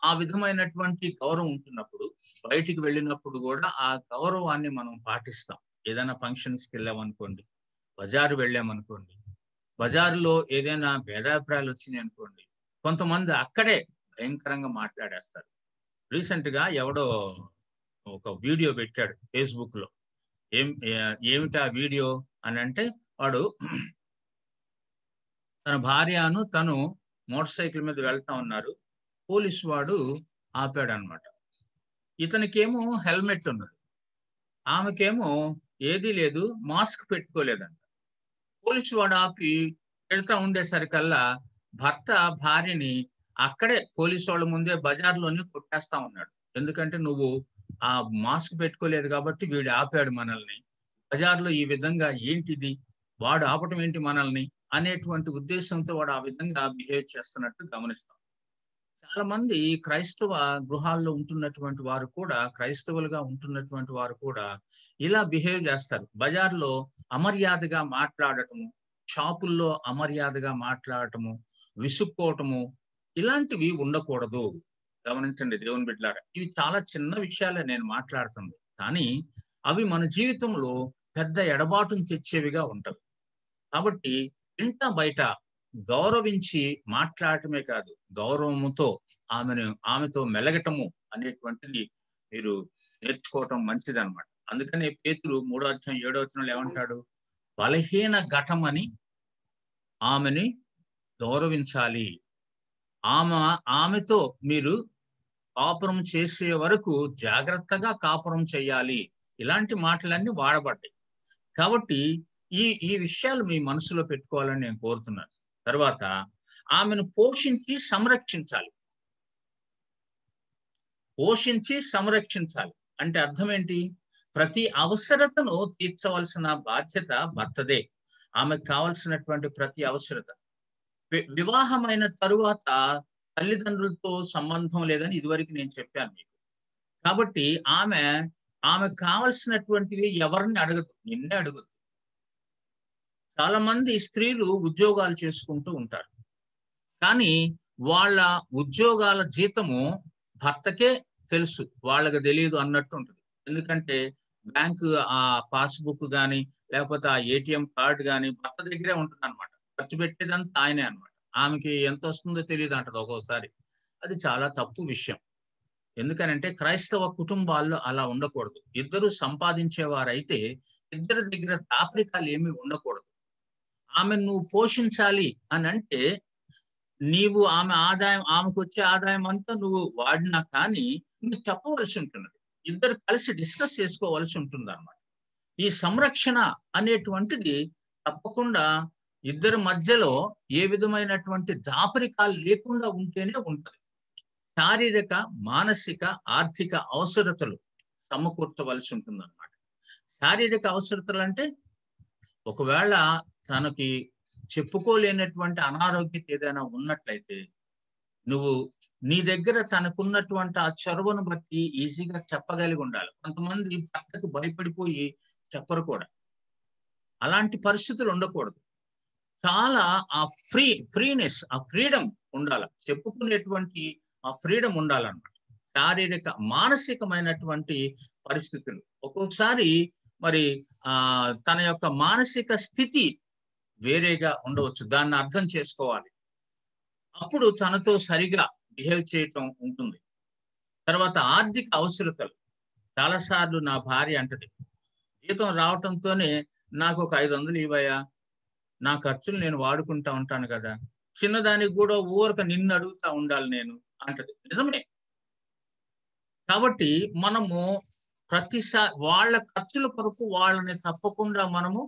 ఆ విధమైనటువంటి గౌరవం ఉంటున్నప్పుడు బయటికి వెళ్ళినప్పుడు కూడా ఆ గౌరవాన్ని మనం పాటిస్తాం. ఏదైనా ఫంక్షన్స్‌కి వెళ్ళామనుకోండి, బజారు వెళ్ళామనుకోండి, బజారులో ఏదైనా భేదాభిప్రాయాలు వచ్చినాయి అనుకోండి, కొంతమంది అక్కడే భయంకరంగా మాట్లాడేస్తారు. రీసెంట్‌గా ఎవడో ఒక వీడియో పెట్టాడు ఫేస్‌బుక్‌లో. ఏమిటా వీడియో అనంటే, వాడు తన భార్యను తను మోటార్ సైకిల్ మీద వెళ్తా ఉన్నారు. పోలీస్ వాడు ఆపాడన్నమాట. ఇతనికేమో హెల్మెట్ ఉన్నది. ఆమెకేమో ఏదీ లేదు. మాస్క్ పెట్టుకోలేదంట. పోలీస్ వాడు ఆపి వెళ్తా ఉండేసరికల్లా భర్త భార్యని అక్కడే పోలీసోళ్ళ ముందే బజార్‌లోనే కొట్టేస్తా ఉన్నాడు. ఎందుకంటే నువ్వు ఆ మాస్క్ పెట్టుకోలేదు కాబట్టి వీడు ఆపాడు మనల్ని. బజార్‌లో ఈ విధంగా ఏంటిది? వాడు ఆపటం ఏంటి మనల్ని? అనేటువంటి ఉద్దేశంతో వాడు ఆ విధంగా బిహేవ్ చేస్తున్నట్టు గమనిస్తాం. చాలా మంది క్రైస్తవ గృహాల్లో ఉంటున్నటువంటి వారు కూడా, క్రైస్తవులుగా ఉంటున్నటువంటి వారు కూడా ఇలా బిహేవ్ చేస్తారు. బజార్‌లో అమర్యాదగా మాట్లాడటము, షాపుల్లో అమర్యాదగా మాట్లాడటము, విసుక్కోవటము, ఇలాంటివి ఉండకూడదు. గమనించండి దేవుని బిడ్డలారా. ఇవి చాలా చిన్న విషయాలే నేను మాట్లాడుతుంది. కానీ అవి మన జీవితంలో పెద్ద ఎడబాటును తెచ్చేవిగా ఉంటవి. కాబట్టి ఇంట బయట గౌరవించి మాట్లాడటమే కాదు, గౌరవముతో ఆమెతో మెలగటము అనేటువంటిది మీరు నేర్చుకోవటం మంచిదన్నమాట. అందుకనే పేతురు 3వ అధ్యాయం 7వ వచనంలో ఏమంటాడు? బలహీన ఘటమని ఆమెని గౌరవించాలి. ఆమెతో మీరు కాపురం చేసే వరకు జాగ్రత్తగా కాపురం చేయాలి. ఇలాంటి మాటలన్నీ వాడబడ్డాయి. కాబట్టి ఈ విషయాలు మీ మనసులో పెట్టుకోవాలని నేను కోరుతున్నాను. తర్వాత ఆమెను పోషించి సంరక్షించాలి. పోషించి సంరక్షించాలి. అంటే అర్థం ఏంటి? ప్రతి అవసరతను తీర్చవలసిన బాధ్యత భర్తదే. ఆమెకు కావాల్సినటువంటి ప్రతి అవసరత. వివాహమైన తరువాత తల్లిదండ్రులతో సంబంధం లేదని ఇదివరకు నేను చెప్పాను మీకు. కాబట్టి ఆమెకు కావాల్సినటువంటివి ఎవరిని అడగదు, నిన్నే అడుగుద్ది. చాలా మంది స్త్రీలు ఉద్యోగాలు చేసుకుంటూ ఉంటారు. కానీ వాళ్ళ ఉద్యోగాల జీతము భర్తకే తెలుసు. వాళ్ళకి తెలీదు అన్నట్టు ఉంటది. ఎందుకంటే బ్యాంకు పాస్‌బుక్ గాని, లేకపోతే ఆ ఏటీఎం కార్డ్ గాని భర్త దగ్గరే ఉంటుందన్నమాట. ఖర్చు పెట్టేదంతా ఆయనే అన్నమాట. ఆమెకి ఎంతొస్తుందో తెలీదంటది ఒక్కోసారి. అది చాలా తప్పు విషయం. ఎందుకనంటే క్రైస్తవ కుటుంబాల్లో అలా ఉండకూడదు. ఇద్దరు సంపాదించేవారైతే ఇద్దరి దగ్గర దాపరికాలు ఏమీ ఉండకూడదు. ఆమెను నువ్వు పోషించాలి అనంటే నీవు ఆమెకు వచ్చే ఆదాయం అంతా నువ్వు వాడినా కానీ నువ్వు చెప్పవలసి ఉంటున్నది. ఇద్దరు కలిసి డిస్కస్ చేసుకోవలసి ఉంటుంది అన్నమాట. ఈ సంరక్షణ అనేటువంటిది తప్పకుండా ఇద్దరి మధ్యలో ఏ విధమైనటువంటి దాపరికాలు లేకుండా ఉంటేనే ఉంటది. శారీరక, మానసిక, ఆర్థిక అవసరతలు సమకూర్చవలసి ఉంటుంది అన్నమాట. శారీరక అవసరతలు అంటే ఒకవేళ తనకి చెప్పుకోలేనటువంటి అనారోగ్యత ఏదైనా ఉన్నట్లయితే నువ్వు నీ దగ్గర తనకున్నటువంటి ఆ చొరవను బట్టి ఈజీగా చెప్పగలిగి ఉండాలి. కొంతమంది భర్తకు భయపడిపోయి చెప్పరు కూడా. అలాంటి పరిస్థితులు ఉండకూడదు. చాలా ఆ ఫ్రీనెస్, ఆ ఫ్రీడమ్ ఉండాలి. చెప్పుకునేటువంటి ఆ ఫ్రీడమ్ ఉండాలన్నమాట. శారీరక, మానసికమైనటువంటి పరిస్థితులు ఒక్కొక్కసారి మరి తన యొక్క మానసిక స్థితి వేరేగా ఉండవచ్చు. దాన్ని అర్థం చేసుకోవాలి. అప్పుడు తనతో సరిగా బిహేవ్ చేయటం ఉంటుంది. తర్వాత ఆర్థిక అవసరతలు. చాలాసార్లు నా భార్య అంటది, జీతం రావటంతోనే నాకు ఒక 500 ఇవ్వయా, నా ఖర్చులు నేను వాడుకుంటా ఉంటాను కదా, చిన్నదానికి కూడా ఊరక నిన్ను అడుగుతా ఉండాలి నేను అంటది. నిజమే. కాబట్టి మనము ప్రతిసారి వాళ్ళ ఖర్చుల కొరకు వాళ్ళని తప్పకుండా మనము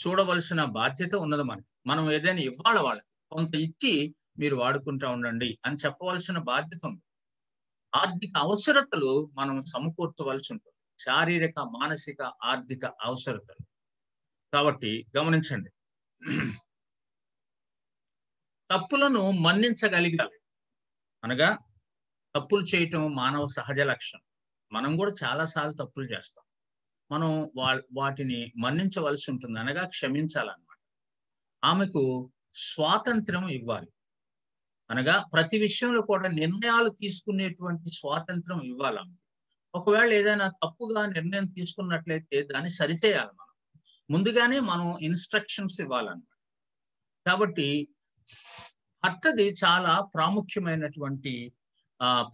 చూడవలసిన బాధ్యత ఉన్నది మనకి. మనం ఏదైనా ఇవ్వాలి వాళ్ళకి, కొంత ఇచ్చి మీరు వాడుకుంటా ఉండండి అని చెప్పవలసిన బాధ్యత ఉంది. ఆర్థిక అవసరతలు మనం సమకూర్చవలసి ఉంటుంది. శారీరక, మానసిక, ఆర్థిక అవసరతలు. కాబట్టి గమనించండి, తప్పులను మన్నించగలిగాలి. అనగా తప్పులు చేయటం మానవ సహజ లక్షణం. మనం కూడా చాలాసార్లు తప్పులు చేస్తాం. మనం వాటిని మన్నించవలసి ఉంటుంది, అనగా క్షమించాలన్నమాట. ఆమెకు స్వాతంత్రం ఇవ్వాలి. అనగా ప్రతి విషయంలో కూడా నిర్ణయాలు తీసుకునేటువంటి స్వాతంత్రం ఇవ్వాలి ఆమెకు. ఒకవేళ ఏదైనా తప్పుగా నిర్ణయం తీసుకున్నట్లయితే దాన్ని సరిచేయాలి. మనం ముందుగానే మనం ఇన్స్ట్రక్షన్స్ ఇవ్వాలన్నమాట. కాబట్టి భర్తది చాలా ప్రాముఖ్యమైనటువంటి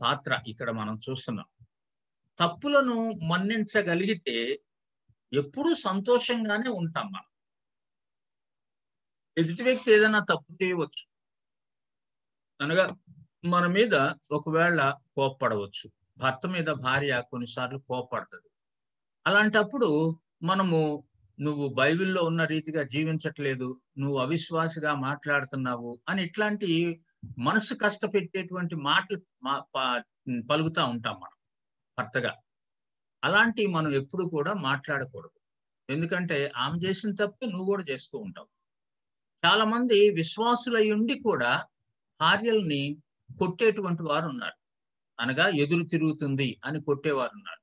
పాత్ర ఇక్కడ మనం చూస్తున్నాం. తప్పులను మన్నించగలిగితే ఎప్పుడూ సంతోషంగానే ఉంటాం మనం. ఎదుటి వ్యక్తి ఏదైనా తప్పు చేయవచ్చు, అనగా మన మీద ఒకవేళ కోప్పడవచ్చు. భర్త మీద భార్య కొన్నిసార్లు కోప్పడుతుంది. అలాంటప్పుడు మనము నువ్వు బైబిల్లో ఉన్న రీతిగా జీవించట్లేదు, నువ్వు అవిశ్వాసిగా మాట్లాడుతున్నావు అని ఇట్లాంటి మనసు కష్టపెట్టేటువంటి మాటలు పలుకుతా ఉంటాం మనం భర్తగా. అలాంటి మనం ఎప్పుడు కూడా మాట్లాడకూడదు. ఎందుకంటే ఆమె చేసిన తప్పే నువ్వు కూడా చేస్తూ ఉంటావు. చాలా మంది విశ్వాసులై ఉండి కూడా భార్యల్ని కొట్టేటువంటి వారు ఉన్నారు. అనగా ఎదురు తిరుగుతుంది అని కొట్టేవారు ఉన్నారు.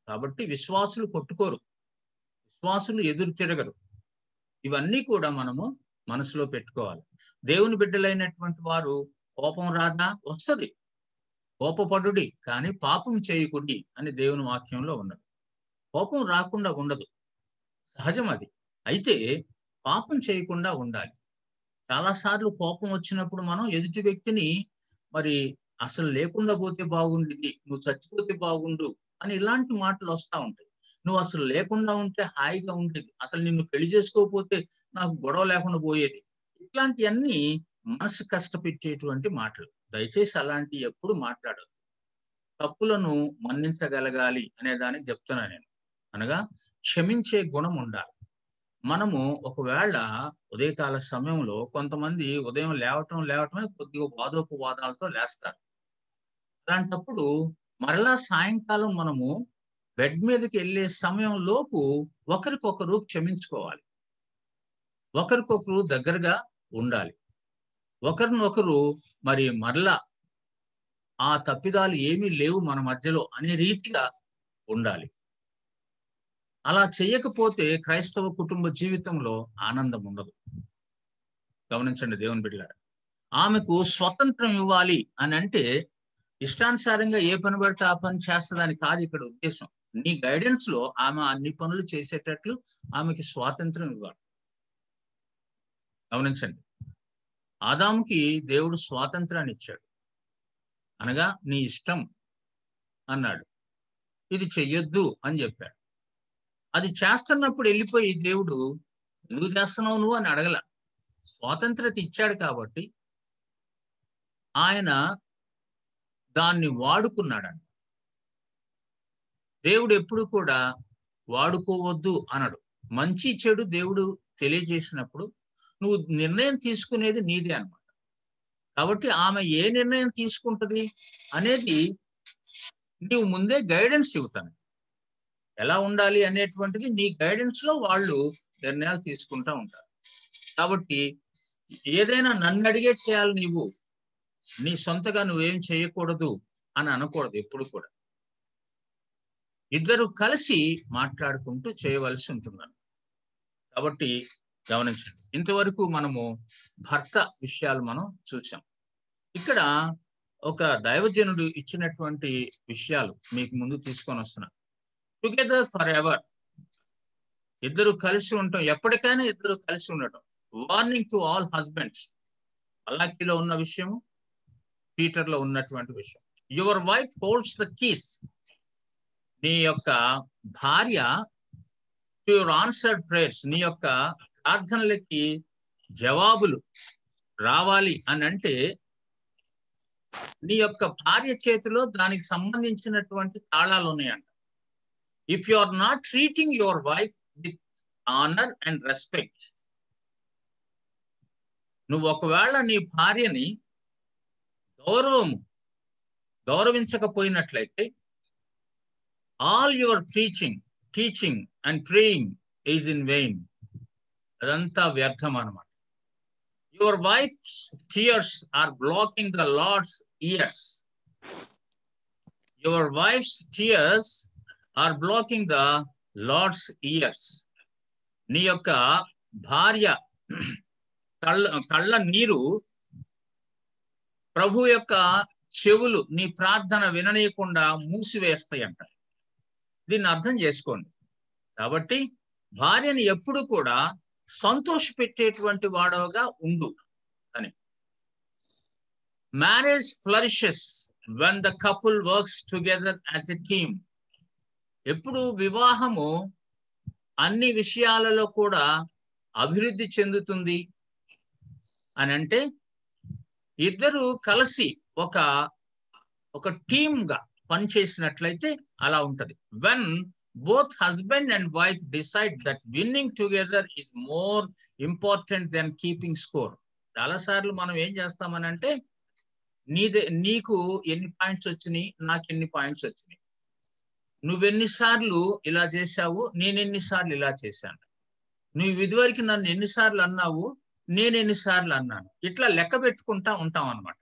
కాబట్టి విశ్వాసులు కొట్టుకోరు, విశ్వాసులు ఎదురు తిరగరు. ఇవన్నీ కూడా మనము మనసులో పెట్టుకోవాలి. దేవుని బిడ్డలైనటువంటి వారు కోపం రాదా? వస్తుంది. కోపపడుడి కానీ పాపం చేయకుడి అని దేవుని వాక్యంలో ఉన్నది. కోపం రాకుండా ఉండదు, సహజం అది. అయితే పాపం చేయకుండా ఉండాలి. చాలాసార్లు కోపం వచ్చినప్పుడు మనం ఎదుటి వ్యక్తిని మరి అసలు లేకుండా పోతే బాగుండేది, నువ్వు చచ్చిపోతే బాగుండు అని ఇలాంటి మాటలు వస్తూ ఉంటాయి. నువ్వు అసలు లేకుండా ఉంటే హాయిగా ఉండేది, అసలు నిన్ను పెళ్లి చేసుకోకపోతే నాకు గొడవ లేకుండా పోయేది. ఇట్లాంటివన్నీ మనసు కష్టపెట్టేటువంటి మాటలు. దయచేసి అలాంటి ఎప్పుడు మాట్లాడదు. తప్పులను మన్నించగలగాలి అనే దానికి చెప్తున్నా నేను. అనగా క్షమించే గుణం ఉండాలి. మనము ఒకవేళ ఉదయకాల సమయంలో కొంతమంది ఉదయం లేవటమే కొద్దిగా వాదోపవాదాలతో లేస్తారు. అలాంటప్పుడు మరలా సాయంకాలం మనము బెడ్ మీదకి వెళ్ళే సమయం లోపు ఒకరికొకరు క్షమించుకోవాలి, ఒకరికొకరు దగ్గరగా ఉండాలి, ఒకరినొకరు మరి మరలా ఆ తప్పిదాలు ఏమీ లేవు మన మధ్యలో అనే రీతిగా ఉండాలి. అలా చేయకపోతే క్రైస్తవ కుటుంబ జీవితంలో ఆనందం ఉండదు. గమనించండి దేవుని బిడ్డలారా. ఆమెకు స్వతంత్రం ఇవ్వాలి అని అంటే ఇష్టానుసారంగా ఏ పని పడితే ఆ పని చేస్తుందని కాదు ఇక్కడ ఉద్దేశం. నీ గైడెన్స్ లో ఆమె అన్ని పనులు చేసేటట్లు ఆమెకి స్వాతంత్రం ఇవ్వాలి. గమనించండి, ఆదాముకి దేవుడు స్వాతంత్రాన్ని ఇచ్చాడు. అనగా నీ ఇష్టం అన్నాడు, ఇది చెయ్యొద్దు అని చెప్పాడు. అది చేస్తున్నప్పుడు వెళ్ళిపోయి దేవుడు ఎందుకు చేస్తున్నావు నువ్వు అని అడగల. స్వాతంత్రత ఇచ్చాడు కాబట్టి ఆయన దాన్ని వాడుకున్నాడంట. దేవుడు ఎప్పుడు కూడా వాడుకోవద్దు అనడు. మంచి చెడు దేవుడు తెలియజేసినప్పుడు నువ్వు నిర్ణయం తీసుకునేది నీదే అన్నమాట. కాబట్టి ఆమె ఏ నిర్ణయం తీసుకుంటది అనేది నీవు ముందే గైడెన్స్ ఇవ్వుతాను. ఎలా ఉండాలి అనేటువంటిది నీ గైడెన్స్ లో వాళ్ళు నిర్ణయాలు తీసుకుంటా ఉంటారు. కాబట్టి ఏదైనా నన్ను అడిగే చేయాలి, నీవు నీ సొంతగా నువ్వేం చేయకూడదు అని అనకూడదు ఎప్పుడు కూడా. ఇద్దరు కలిసి మాట్లాడుకుంటూ చేయవలసి ఉంటుందని. కాబట్టి గమనించండి, ఇంతవరకు మనము భర్త విషయాలు మనం చూసాం. ఇక్కడ ఒక దైవజనుడు ఇచ్చినటువంటి విషయాలు మీకు ముందు తీసుకొని వస్తున్నా. టుగెదర్ ఫర్ ఎవర్, ఇద్దరు కలిసి ఉండటం, ఎప్పటికైనా ఇద్దరు కలిసి ఉండటం. వార్నింగ్ టు ఆల్ హస్బెండ్స్, మల్లాఖీలో ఉన్న విషయము, పీటర్లో ఉన్నటువంటి విషయం. Your wife holds the keys, నీ యొక్క భార్య టు యువర్ ఆన్సర్డ్ ప్రేయర్స్, నీ యొక్క ప్రార్థనలకి జవాబులు రావాలి అని అంటే నీ యొక్క భార్య చేతిలో దానికి సంబంధించినటువంటి తాళాలు ఉన్నాయంట. If you are not treating your wife with honour and respect, నువ్వు ఒకవేళ నీ భార్యని గౌరవించకపోయినట్లయితే all your teaching and praying is in vain, అదంతా వ్యర్థం అన్నమాట. Your wife's tears are blocking the Lord's ears. Your wife's tears are blocking the Lord's ears. నీ యొక్క భార్య కళ్ళ నీరు ప్రభు యొక్క చెవులు నీ ప్రార్థన విననీయకుండా మూసివేస్తాయంట. దీన్ని అర్థం చేసుకోండి. కాబట్టి భార్యని ఎప్పుడు కూడా సంతోష పెట్టేటువంటి వాడవగా ఉండు అని. Marriage flourishes when the couple works together as a team. ఎప్పుడు వివాహము అన్ని విషయాలలో కూడా అభివృద్ధి చెందుతుంది అని అంటే ఇద్దరు కలిసి ఒక టీమ్ గా పనిచేసినట్లయితే అలా ఉంటది. when both husband and wife decide that winning together is more important than keeping score. చాలా సార్లు మనం ఏం చేస్తామనంటే నీకు ఎన్ని పాయింట్స్ వచ్చినాయి, నాకు ఎన్ని పాయింట్స్ వచ్చినాయి, నువ్వెన్నిసార్లు ఇలా చేశావు, నేనెన్నిసార్లు ఇలా చేశాను, నువ్వు ఇదివరకు నన్ను ఎన్నిసార్లు అన్నావు, నేను ఎన్నిసార్లు అన్నాను, ఇట్లా లెక్క పెట్టుకుంటా ఉంటాం అన్నమాట.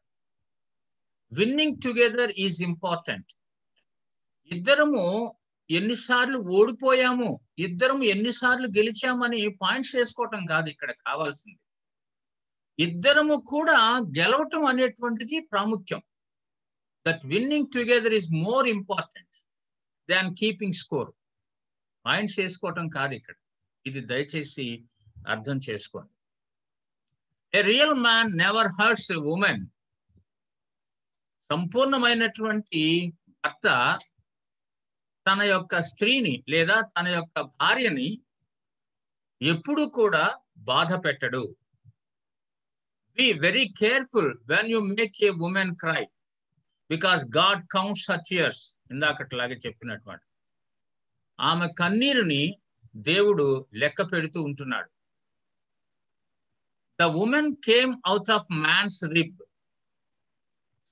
Winnowing together is important. ఇద్దరము ఎన్నిసార్లు ఓడిపోయాము, ఇద్దరము ఎన్నిసార్లు గెలిచామని పాయింట్స్ వేసుకోవటం కాదు ఇక్కడ కావాల్సింది. ఇద్దరము కూడా గెలవటం అనేటువంటిది ప్రాముఖ్యం. That winning together is more important than keeping score. Points వేసుకోవటం కాదు ఇక్కడ. ఇది దయచేసి అర్థం చేసుకోండి. A real man never hurts a women. సంపూర్ణమైనటువంటి భర్త తన యొక్క స్త్రీని లేదా తన యొక్క భార్యని ఎప్పుడు కూడా బాధ పెట్టడు. Be very careful when you make a woman cry because God counts her tears. ఇందాకట్లాగే చెప్పినటువంటి ఆమె కన్నీరుని దేవుడు లెక్క పెడుతూ ఉంటున్నాడు. The woman came out of man's rib.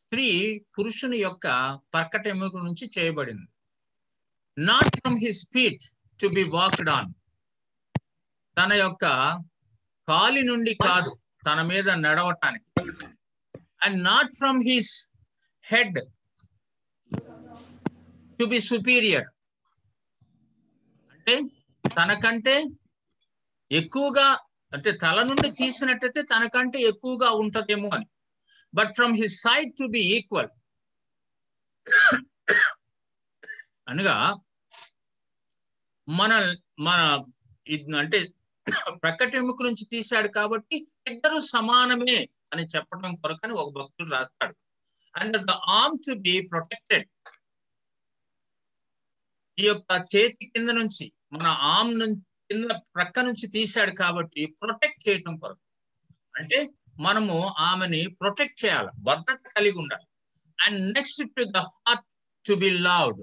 స్త్రీ పురుషుని యొక్క పర్కటెముక నుంచి చేయబడింది. Not from his feet to be walked on. తన యొక్క కాలి నుండి కాదు, తన మీద నడవటానికి. And not from his head to be superior. అంటే తనకంటే ఎక్కువగా, అంటే తల నుండి తీసినట్టయితే తనకంటే ఎక్కువగా ఉంటదేమో అని. But from his side to be equal. అనగా మన అంటే ప్రక్కటెముక నుంచి తీశాడు కాబట్టి ఇద్దరు సమానమే అని చెప్పడం కొరకని ఒక భక్తుడు రాస్తాడు. And the arm to be protected. ఈ యొక్క చేతి కింద నుంచి మన ఆర్మ్ కింద ప్రక్క నుంచి తీశాడు కాబట్టి ప్రొటెక్ట్ చేయటం కొరకు. అంటే మనము ఆమెని ప్రొటెక్ట్ చేయాలి, భద్రత కలిగి ఉండాలి. And next to the heart to be loved.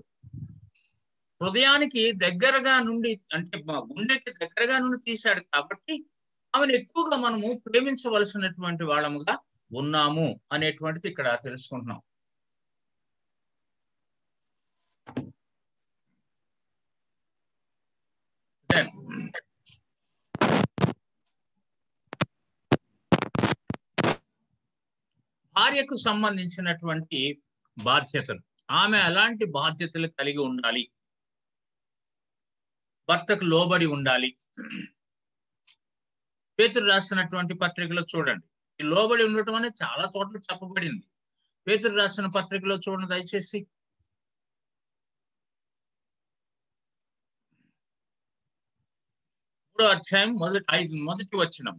హృదయానికి దగ్గరగా నుండి, అంటే గుండెకి దగ్గరగా నుండి తీశాడు కాబట్టి ఆమెను ఎక్కువగా మనము ప్రేమించవలసినటువంటి వాళ్ళముగా ఉన్నాము అనేటువంటిది ఇక్కడ తెలుసుకుంటున్నాం. దెన్ భార్యకు సంబంధించినటువంటి బాధ్యతలు, ఆమె ఎలాంటి బాధ్యతలు కలిగి ఉండాలి, భర్తకు లోబడి ఉండాలి. పేతురు రాసినటువంటి పత్రికలో చూడండి, ఈ లోబడి ఉండటం అనేది చాలా చోట్ల చెప్పబడింది. పేతురు రాసిన పత్రికలో చూడండి దయచేసి. మూడో అధ్యాయం మొదటి వచనం.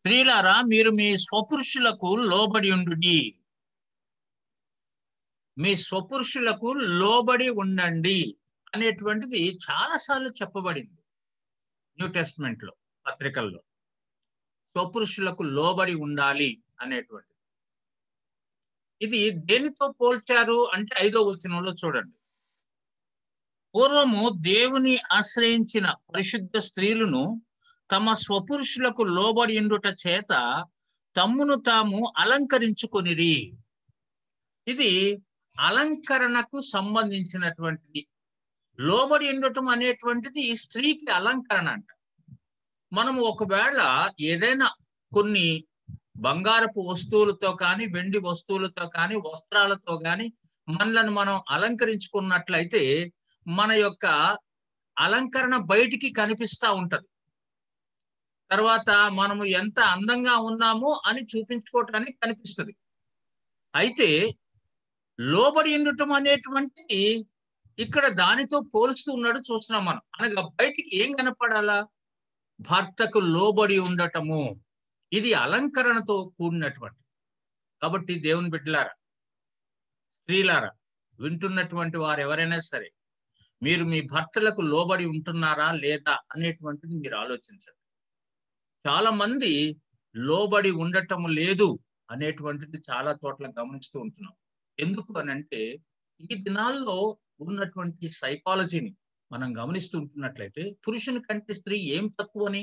స్త్రీలారా మీరు మీ స్వపురుషులకు లోబడి ఉండుడి. మీ స్వపురుషులకు లోబడి ఉండండి అనేటువంటిది చాలా సార్లు చెప్పబడింది న్యూ టెస్ట్మెంట్ లో, పత్రికల్లో. స్వపురుషులకు లోబడి ఉండాలి అనేటువంటిది. ఇది దేనితో పోల్చారు అంటే 5వ వచనంలో చూడండి. పూర్వము దేవుని ఆశ్రయించిన పరిశుద్ధ స్త్రీలను తమ స్వపురుషులకు లోబడి ఉండుట చేత తమ్మును తాము అలంకరించుకొనిరి. ఇది అలంకరణకు సంబంధించినటువంటిది. లోబడి ఉండటం అనేటువంటిది ఈ స్త్రీకి అలంకరణ అంట. మనము ఒకవేళ ఏదైనా కొన్ని బంగారపు వస్తువులతో కానీ, వెండి వస్తువులతో కానీ, వస్త్రాలతో కానీ మనలను మనం అలంకరించుకున్నట్లయితే మన యొక్క అలంకరణ బయటికి కనిపిస్తూ ఉంటది. తర్వాత మనము ఎంత అందంగా ఉన్నామో అని చూపించుకోవటానికి కనిపిస్తుంది. అయితే లోబడి ఉండటం అనేటువంటిది ఇక్కడ దానితో పోల్స్తూ ఉన్నాడు చూస్తున్నాం మనం. అనగా బయటికి ఏం కనపడాలా? భర్తకు లోబడి ఉండటము. ఇది అలంకరణతో కూడినటువంటి. కాబట్టి దేవుని బిడ్డలారా, స్త్రీలారా, వింటున్నటువంటి వారు ఎవరైనా సరే, మీరు మీ భర్తలకు లోబడి ఉంటున్నారా లేదా అనేటువంటిది మీరు ఆలోచించండి. చాలా మంది లోబడి ఉండటం లేదు అనేటువంటిది చాలా చోట్ల గమనిస్తూ ఉంటున్నాం. ఎందుకు అని అంటే ఈ దినాల్లో ఉన్నటువంటి సైకాలజీని మనం గమనిస్తూ ఉంటున్నట్లయితే పురుషుని కంటే స్త్రీ ఏం తక్కువని,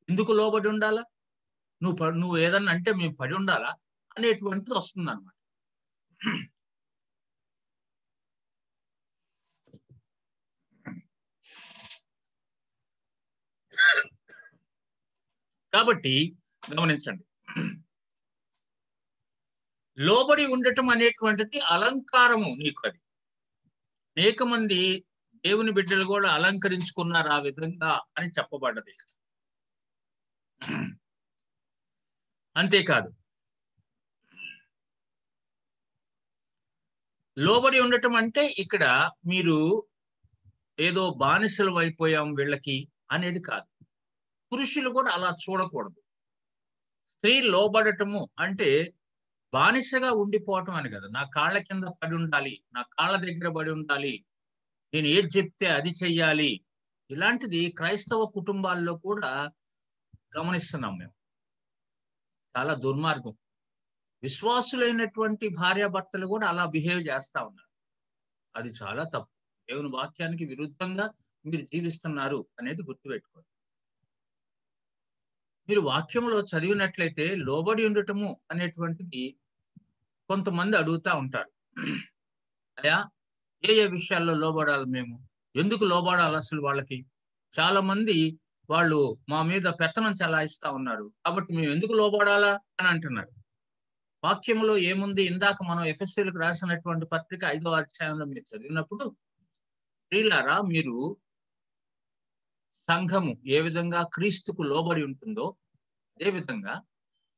ఎందుకు లోబడి ఉండాలా, నువ్వు ఏదన్నా అంటే మేము పడి ఉండాలా అనేటువంటిది వస్తుంది అన్నమాట. కాబట్టి గమనించండి, లోబడి ఉండటం అనేటువంటిది అలంకారము నీకు. అది అనేక మంది దేవుని బిడ్డలు కూడా అలంకరించుకున్నారు ఆ విధంగా అని చెప్పబడ్డది. అంతేకాదు, లోబడి ఉండటం అంటే ఇక్కడ మీరు ఏదో బానిసలు అయిపోయాం వీళ్ళకి అనేది కాదు. పురుషులు కూడా అలా చూడకూడదు. స్త్రీ లోబడటము అంటే బానిసగా ఉండిపోవటం అని కదా. నా కాళ్ళ కింద పడి ఉండాలి, నా కాళ్ళ దగ్గర పడి ఉండాలి, నేను ఏది చెప్తే అది చెయ్యాలి. ఇలాంటిది క్రైస్తవ కుటుంబాల్లో కూడా గమనిస్తున్నాం మేము. చాలా దుర్మార్గం. విశ్వాసులైనటువంటి భార్యాభర్తలు కూడా అలా బిహేవ్ చేస్తా ఉన్నారు. అది చాలా తప్పు. దేవుని వాక్యానికి విరుద్ధంగా మీరు జీవిస్తున్నారు అనేది గుర్తుపెట్టుకోండి. మీరు వాక్యంలో చదివినట్లయితే లోబడి ఉండటము అనేటువంటిది కొంతమంది అడుగుతా ఉంటారు, అయ్యా ఏ ఏ విషయాల్లో లోబడాలి, మేము ఎందుకు లోబడాలి అసలు వాళ్ళకి? చాలా మంది వాళ్ళు మా మీద పెత్తనం చెలాయిస్తా ఉన్నారు కాబట్టి మేము ఎందుకు లోబడాలా అని అంటున్నారు. వాక్యంలో ఏముంది? ఇందాక మనం ఎఫెసీయులకు రాసినటువంటి పత్రిక 5వ అధ్యాయంలో మీరు చదివినప్పుడు, స్త్రీలారా మీరు సంఘము ఏ విధంగా క్రీస్తుకు లోబడి ఉంటుందో అదే విధంగా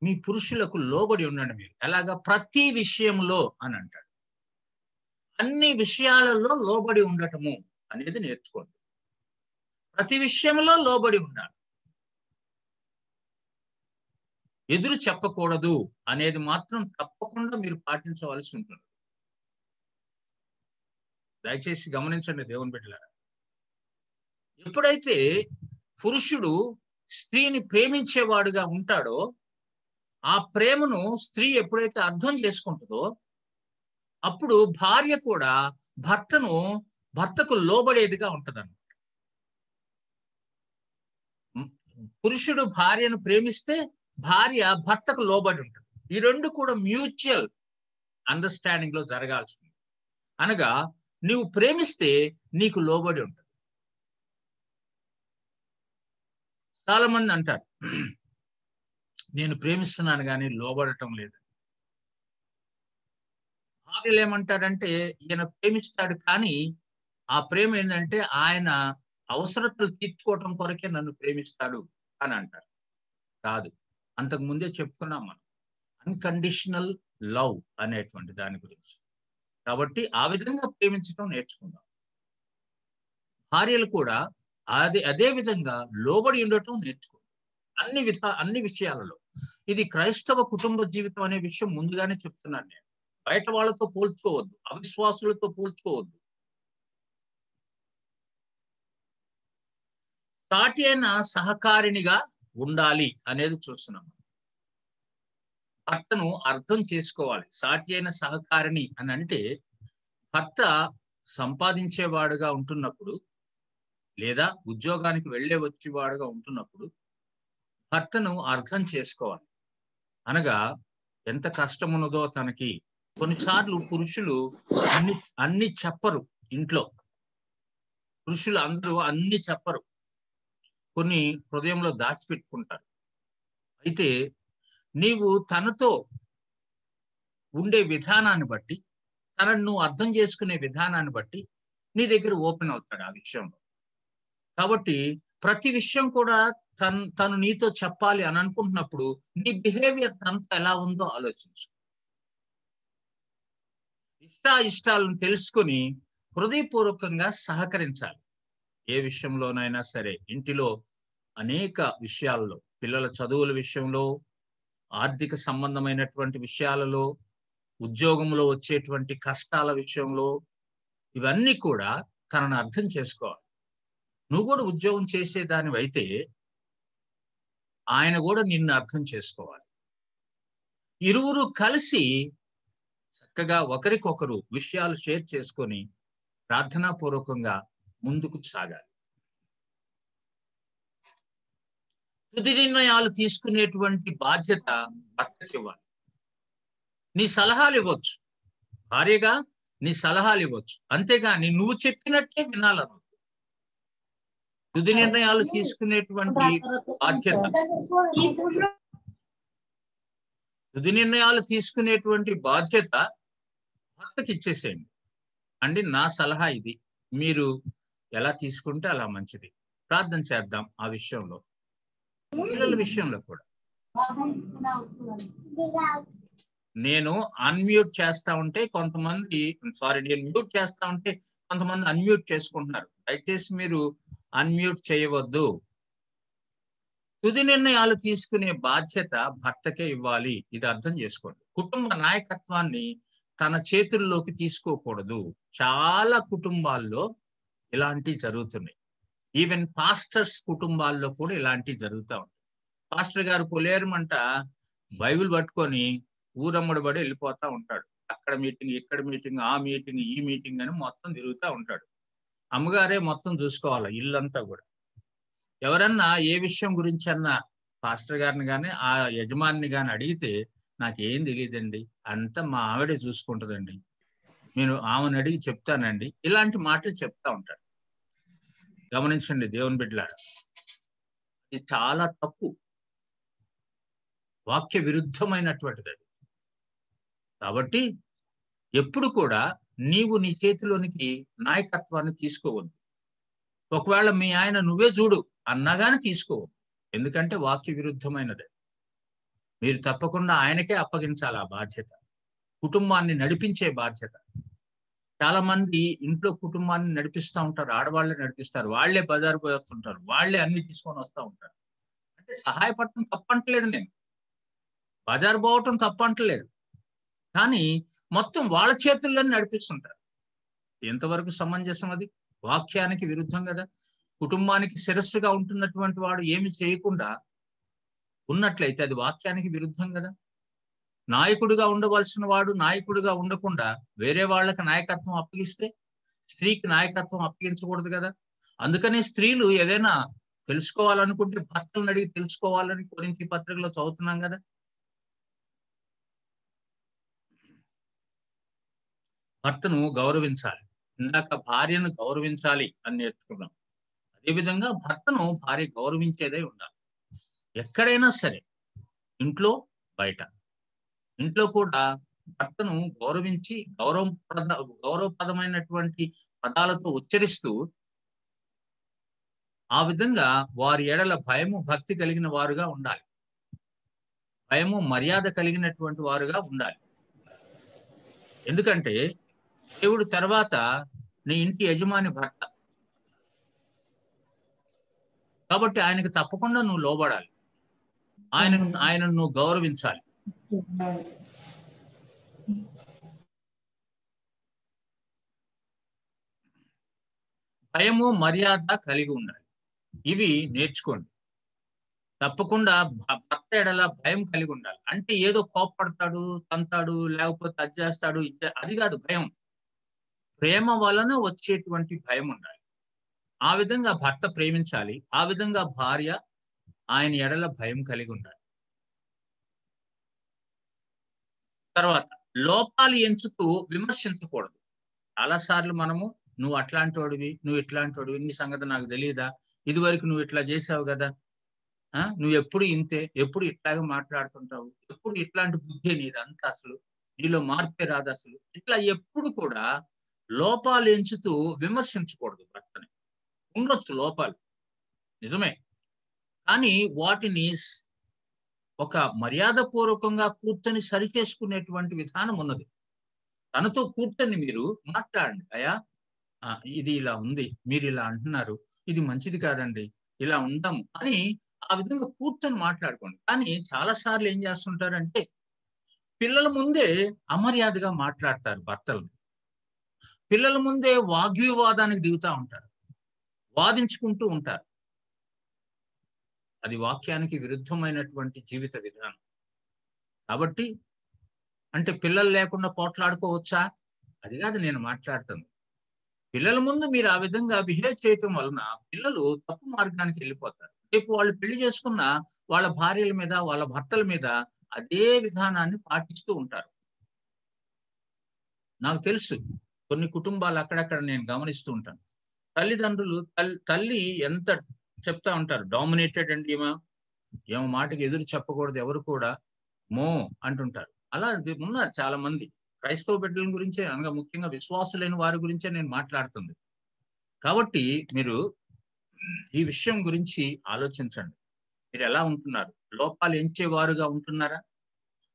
మీ పురుషులకు లోబడి ఉండండి. మీరు ఎలాగా? ప్రతి విషయంలో అని అంటాడు. అన్ని విషయాలలో లోబడి ఉండటము అనేది నేర్చుకోండి. ప్రతి విషయంలో లోబడి ఉండాలి. ఎదురు చెప్పకూడదు అనేది మాత్రం తప్పకుండా మీరు పాటించవలసి ఉంటుంది. దయచేసి గమనించండి దేవుని బిడ్డలారా. ఎప్పుడైతే పురుషుడు స్త్రీని ప్రేమించేవాడుగా ఉంటాడో, ఆ ప్రేమను స్త్రీ ఎప్పుడైతే అర్థం చేసుకుంటుందో, అప్పుడు భార్య కూడా భర్తకు లోబడేదిగా ఉంటదన్నమాట. పురుషుడు భార్యను ప్రేమిస్తే భార్య భర్తకు లోబడి ఉంటుంది. ఈ రెండు కూడా మ్యూచువల్ అండర్స్టాండింగ్ లో జరగాల్సింది. అనగా నువ్వు ప్రేమిస్తే నీకు లోబడి ఉంటుంది. చాలా మంది అంటారు, నేను ప్రేమిస్తున్నాను కానీ లోబడటం లేదు. భార్యలు ఏమంటారంటే, ఈయన ప్రేమిస్తాడు కానీ ఆ ప్రేమ ఏంటంటే ఆయన అవసరతలు తీర్చుకోవటం కొరకే నన్ను ప్రేమిస్తాడు అని అంటారు. కాదు, అంతకు ముందే చెప్పుకున్నాం మనం అన్కండిషనల్ లవ్ అనేటువంటి దాని గురించి. కాబట్టి ఆ విధంగా ప్రేమించడం నేర్చుకుందాం. భార్యలు కూడా అదే విధంగా లోబడి ఉండటం నేర్చుకోండి అన్ని విషయాలలో. ఇది క్రైస్తవ కుటుంబ జీవితం అనే విషయం ముందుగానే చెప్తున్నాను నేను. బయట వాళ్ళతో పోల్చుకోవద్దు, అవిశ్వాసులతో పోల్చుకోవద్దు. సాటి అయిన సహకారినిగా ఉండాలి అనేది చూస్తున్నాం. భర్తను అర్థం చేసుకోవాలి. సాటి అయిన సహకారిని అని అంటే భర్త సంపాదించేవాడుగా ఉంటున్నప్పుడు లేదా ఉద్యోగానికి వెళ్ళే వచ్చేవాడుగా ఉంటున్నప్పుడు భర్తను అర్థం చేసుకోవాలి. అనగా ఎంత కష్టం ఉన్నదో తనకి. కొన్నిసార్లు పురుషులు అన్ని చెప్పరు. ఇంట్లో పురుషులు అందరూ అన్ని చెప్పరు, కొన్ని హృదయంలో దాచిపెట్టుకుంటారు. అయితే నీవు తనతో ఉండే విధానాన్ని బట్టి, తనను నువ్వు అర్థం చేసుకునే విధానాన్ని బట్టి నీ దగ్గర ఓపెన్ అవుతాడు ఆ విషయంలో. కాబట్టి ప్రతి విషయం కూడా తను నీతో చెప్పాలి అని అనుకుంటున్నప్పుడు నీ బిహేవియర్ తనతో ఎలా ఉందో ఆలోచించు. ఇష్టాలను తెలుసుకొని హృదయపూర్వకంగా సహకరించాలి. ఏ విషయంలోనైనా సరే, ఇంటిలో అనేక విషయాల్లో, పిల్లల చదువుల విషయంలో, ఆర్థిక సంబంధమైనటువంటి విషయాలలో, ఉద్యోగంలో వచ్చేటువంటి కష్టాల విషయంలో, ఇవన్నీ కూడా తనను అర్థం చేసుకోవాలి. నువ్వు కూడా ఉద్యోగం చేసేదానివైతే ఆయన కూడా నిన్ను అర్థం చేసుకోవాలి. ఇరువురు కలిసి చక్కగా ఒకరికొకరు విషయాలు షేర్ చేసుకొని ప్రార్థనాపూర్వకంగా ముందుకు సాగాలి. తుది నిర్ణయాలు తీసుకునేటువంటి బాధ్యత భర్తకి ఇవ్వాలి. నీ సలహాలు ఇవ్వచ్చు, భార్యగా నీ సలహాలు ఇవ్వచ్చు, అంతేగాని నువ్వు చెప్పినట్టే వినాలను. తుది నిర్ణయాలు తీసుకునేటువంటి బాధ్యత భర్తకి ఇచ్చేసేయండి. అంటే నా సలహా ఇది, మీరు ఎలా తీసుకుంటే అలా మంచిది. ప్రార్థన చేద్దాం ఆ విషయంలో. పిల్లల విషయంలో కూడా నేను అన్మ్యూట్ చేస్తా ఉంటే కొంతమంది, నేను మ్యూట్ చేస్తా ఉంటే కొంతమంది అన్మ్యూట్ చేసుకుంటున్నారు. దయచేసి మీరు అన్మ్యూట్ చేయవద్దు. తుది నిర్ణయాలు తీసుకునే బాధ్యత భర్తకే ఇవ్వాలి. ఇది అర్థం చేసుకోండి. కుటుంబ నాయకత్వాన్ని తన చేతుల్లోకి తీసుకోకూడదు. చాలా కుటుంబాల్లో ఇలాంటివి జరుగుతున్నాయి. ఈవెన్ పాస్టర్స్ కుటుంబాల్లో కూడా ఇలాంటివి జరుగుతూ ఉంటాయి. పాస్టర్ గారు పొలేరమంట బైబిల్ పట్టుకొని ఊరమ్మడి పడి వెళ్ళిపోతా ఉంటాడు. అక్కడ మీటింగ్, ఇక్కడ మీటింగ్, ఆ మీటింగ్, ఈ మీటింగ్ అని మొత్తం తిరుగుతూ ఉంటాడు. అమ్మగారే మొత్తం చూసుకోవాలి ఇల్లంతా కూడా. ఎవరన్నా ఏ విషయం గురించి అన్నా పాస్టర్ గారిని కానీ ఆ యజమానిని కానీ అడిగితే నాకేం తెలియదండి, అంతా మా ఆవిడే చూసుకుంటుందండి, నేను ఆమెను అడిగి చెప్తానండి, ఇలాంటి మాటలు చెప్తా ఉంటాడు. గమనించండి దేవుని బిడ్డలారా, ఇది చాలా తప్పు, వాక్య విరుద్ధమైనటువంటిది. కాబట్టి ఎప్పుడు కూడా నీవు నీ చేతిలోనికి నాయకత్వాన్ని తీసుకోవద్దు. ఒకవేళ మీ ఆయన నువ్వే చూడు అన్నగాని తీసుకోవద్దు, ఎందుకంటే వాక్య విరుద్ధమైనది. మీరు తప్పకుండా ఆయనకే అప్పగించాలి ఆ బాధ్యత, కుటుంబాన్ని నడిపించే బాధ్యత. చాలా మంది ఇంట్లో కుటుంబాన్ని నడిపిస్తూ ఉంటారు, ఆడవాళ్ళే నడిపిస్తారు, వాళ్లే బజారు పోయి వస్తుంటారు, వాళ్లే అన్ని తీసుకొని వస్తూ ఉంటారు. అంటే సహాయపడటం తప్పంటలేదు, నేను బజారు పోవటం తప్పంటలేదు, కానీ మొత్తం వాళ్ళ చేతుల్లోనే నడిపిస్తుంటారు. ఎంతవరకు సమంజసం? అది వాక్యానికి విరుద్ధం కదా. కుటుంబానికి శిరస్సుగా ఉంటున్నటువంటి వాడు ఏమి చేయకుండా ఉన్నట్లయితే అది వాక్యానికి విరుద్ధం కదా. నాయకుడిగా ఉండవలసిన వాడు నాయకుడిగా ఉండకుండా వేరే వాళ్ళకి నాయకత్వం అప్పగిస్తే స్త్రీకి నాయకత్వం అప్పగించకూడదు కదా. అందుకనే స్త్రీలు ఏదైనా తెలుసుకోవాలనుకుంటే భర్తలను అడిగి తెలుసుకోవాలని కొరింథీ పత్రికలో చదువుతున్నాం కదా. భర్తను గౌరవించాలి. ఇందాక భార్యను గౌరవించాలి అని నేర్చుకున్నాం. అదేవిధంగా భర్తను భార్య గౌరవించేదే ఉండాలి. ఎక్కడైనా సరే, ఇంట్లో బయట. ఇంట్లో కూడా భర్తను గౌరవించి గౌరవప్రదమైనటువంటి పదాలతో ఉచ్చరిస్తూ ఆ విధంగా వారి ఎడల భయము భక్తి కలిగిన వారుగా ఉండాలి. భయము మర్యాద కలిగినటువంటి వారుగా ఉండాలి. ఎందుకంటే దేవుడు తర్వాత నీ ఇంటి యజమాని భర్త కాబట్టి ఆయనకు తప్పకుండా నువ్వు లోబడాలి. ఆయనను నువ్వు గౌరవించాలి. భయము మర్యాద కలిగి ఉండాలి. ఇవి నేర్చుకోండి. తప్పకుండా భర్త ఎడల భయం కలిగి ఉండాలి. అంటే ఏదో కోపపడతాడు, తంతాడు, లేకపోతే అది చేస్తాడు, అది కాదు భయం. ప్రేమ వలన వచ్చేటువంటి భయం ఉండాలి. ఆ విధంగా భర్త ప్రేమించాలి. ఆ విధంగా భార్య ఆయన ఎడల భయం కలిగి ఉండాలి. తర్వాత లోపాలు ఎంచుతూ విమర్శించకూడదు. చాలాసార్లు మనము నువ్వు అట్లాంటి వాడివి, నువ్వు ఇట్లాంటి వాడివి, నీ సంగతి నాకు తెలియదా, ఇదివరకు నువ్వు ఇట్లా చేసావు కదా, నువ్వు ఎప్పుడు ఇంతే, ఎప్పుడు ఇట్లాగే మాట్లాడుతుంటావు, ఎప్పుడు ఇట్లాంటి బుద్ధి నీదంతా, అసలు నీలో మార్పే రాదు అసలు. ఇట్లా ఎప్పుడు కూడా లోపాలు ఎంచుతూ విమర్శించకూడదు. భర్తని ఉండొచ్చు లోపాలు, నిజమే, కానీ వాటిని ఒక మర్యాదపూర్వకంగా కూర్చొని సరిచేసుకునేటువంటి విధానం ఉన్నది. తనతో కూర్చొని మీరు మాట్లాడండి. అయ్యా ఇది ఇలా ఉంది, మీరు ఇలా అంటున్నారు, ఇది మంచిది కాదండి, ఇలా ఉందాము అని ఆ విధంగా కూర్చొని మాట్లాడుకోండి. కానీ చాలా సార్లు ఏం చేస్తుంటారంటే పిల్లల ముందే అమర్యాదగా మాట్లాడతారు భర్తలు. పిల్లల ముందే వాగ్వివాదానికి దిగుతూ ఉంటారు, వాదించుకుంటూ ఉంటారు. అది వాక్యానికి విరుద్ధమైనటువంటి జీవిత విధానం. కాబట్టి అంటే పిల్లలు లేకుండా పోట్లాడుకోవచ్చా? అది కాదు నేను మాట్లాడుతుంది. పిల్లల ముందు మీరు ఆ విధంగా బిహేవ్ చేయటం వలన పిల్లలు తప్పు మార్గానికి వెళ్ళిపోతారు. రేపు వాళ్ళు పెళ్లి చేసుకున్న వాళ్ళ భార్యల మీద, వాళ్ళ భర్తల మీద అదే విధానాన్ని పాటిస్తూ ఉంటారు. నాకు తెలుసు కొన్ని కుటుంబాలు అక్కడక్కడ నేను గమనిస్తూ ఉంటాను. తల్లిదండ్రులు తల్లి ఎంత చెప్తా ఉంటారు, డామినేటెడ్ అండి ఏమో మాటకి ఎదురు చెప్పకూడదు ఎవరు కూడా, మో అంటుంటారు. అలా ఉన్నారు చాలా మంది. క్రైస్తవ బిడ్డల గురించే, అనగా ముఖ్యంగా విశ్వాసులైన వారి గురించే నేను మాట్లాడుతుంది. కాబట్టి మీరు ఈ విషయం గురించి ఆలోచించండి. మీరు ఎలా ఉంటున్నారు? లోపాలు ఎంచేవారుగా ఉంటున్నారా?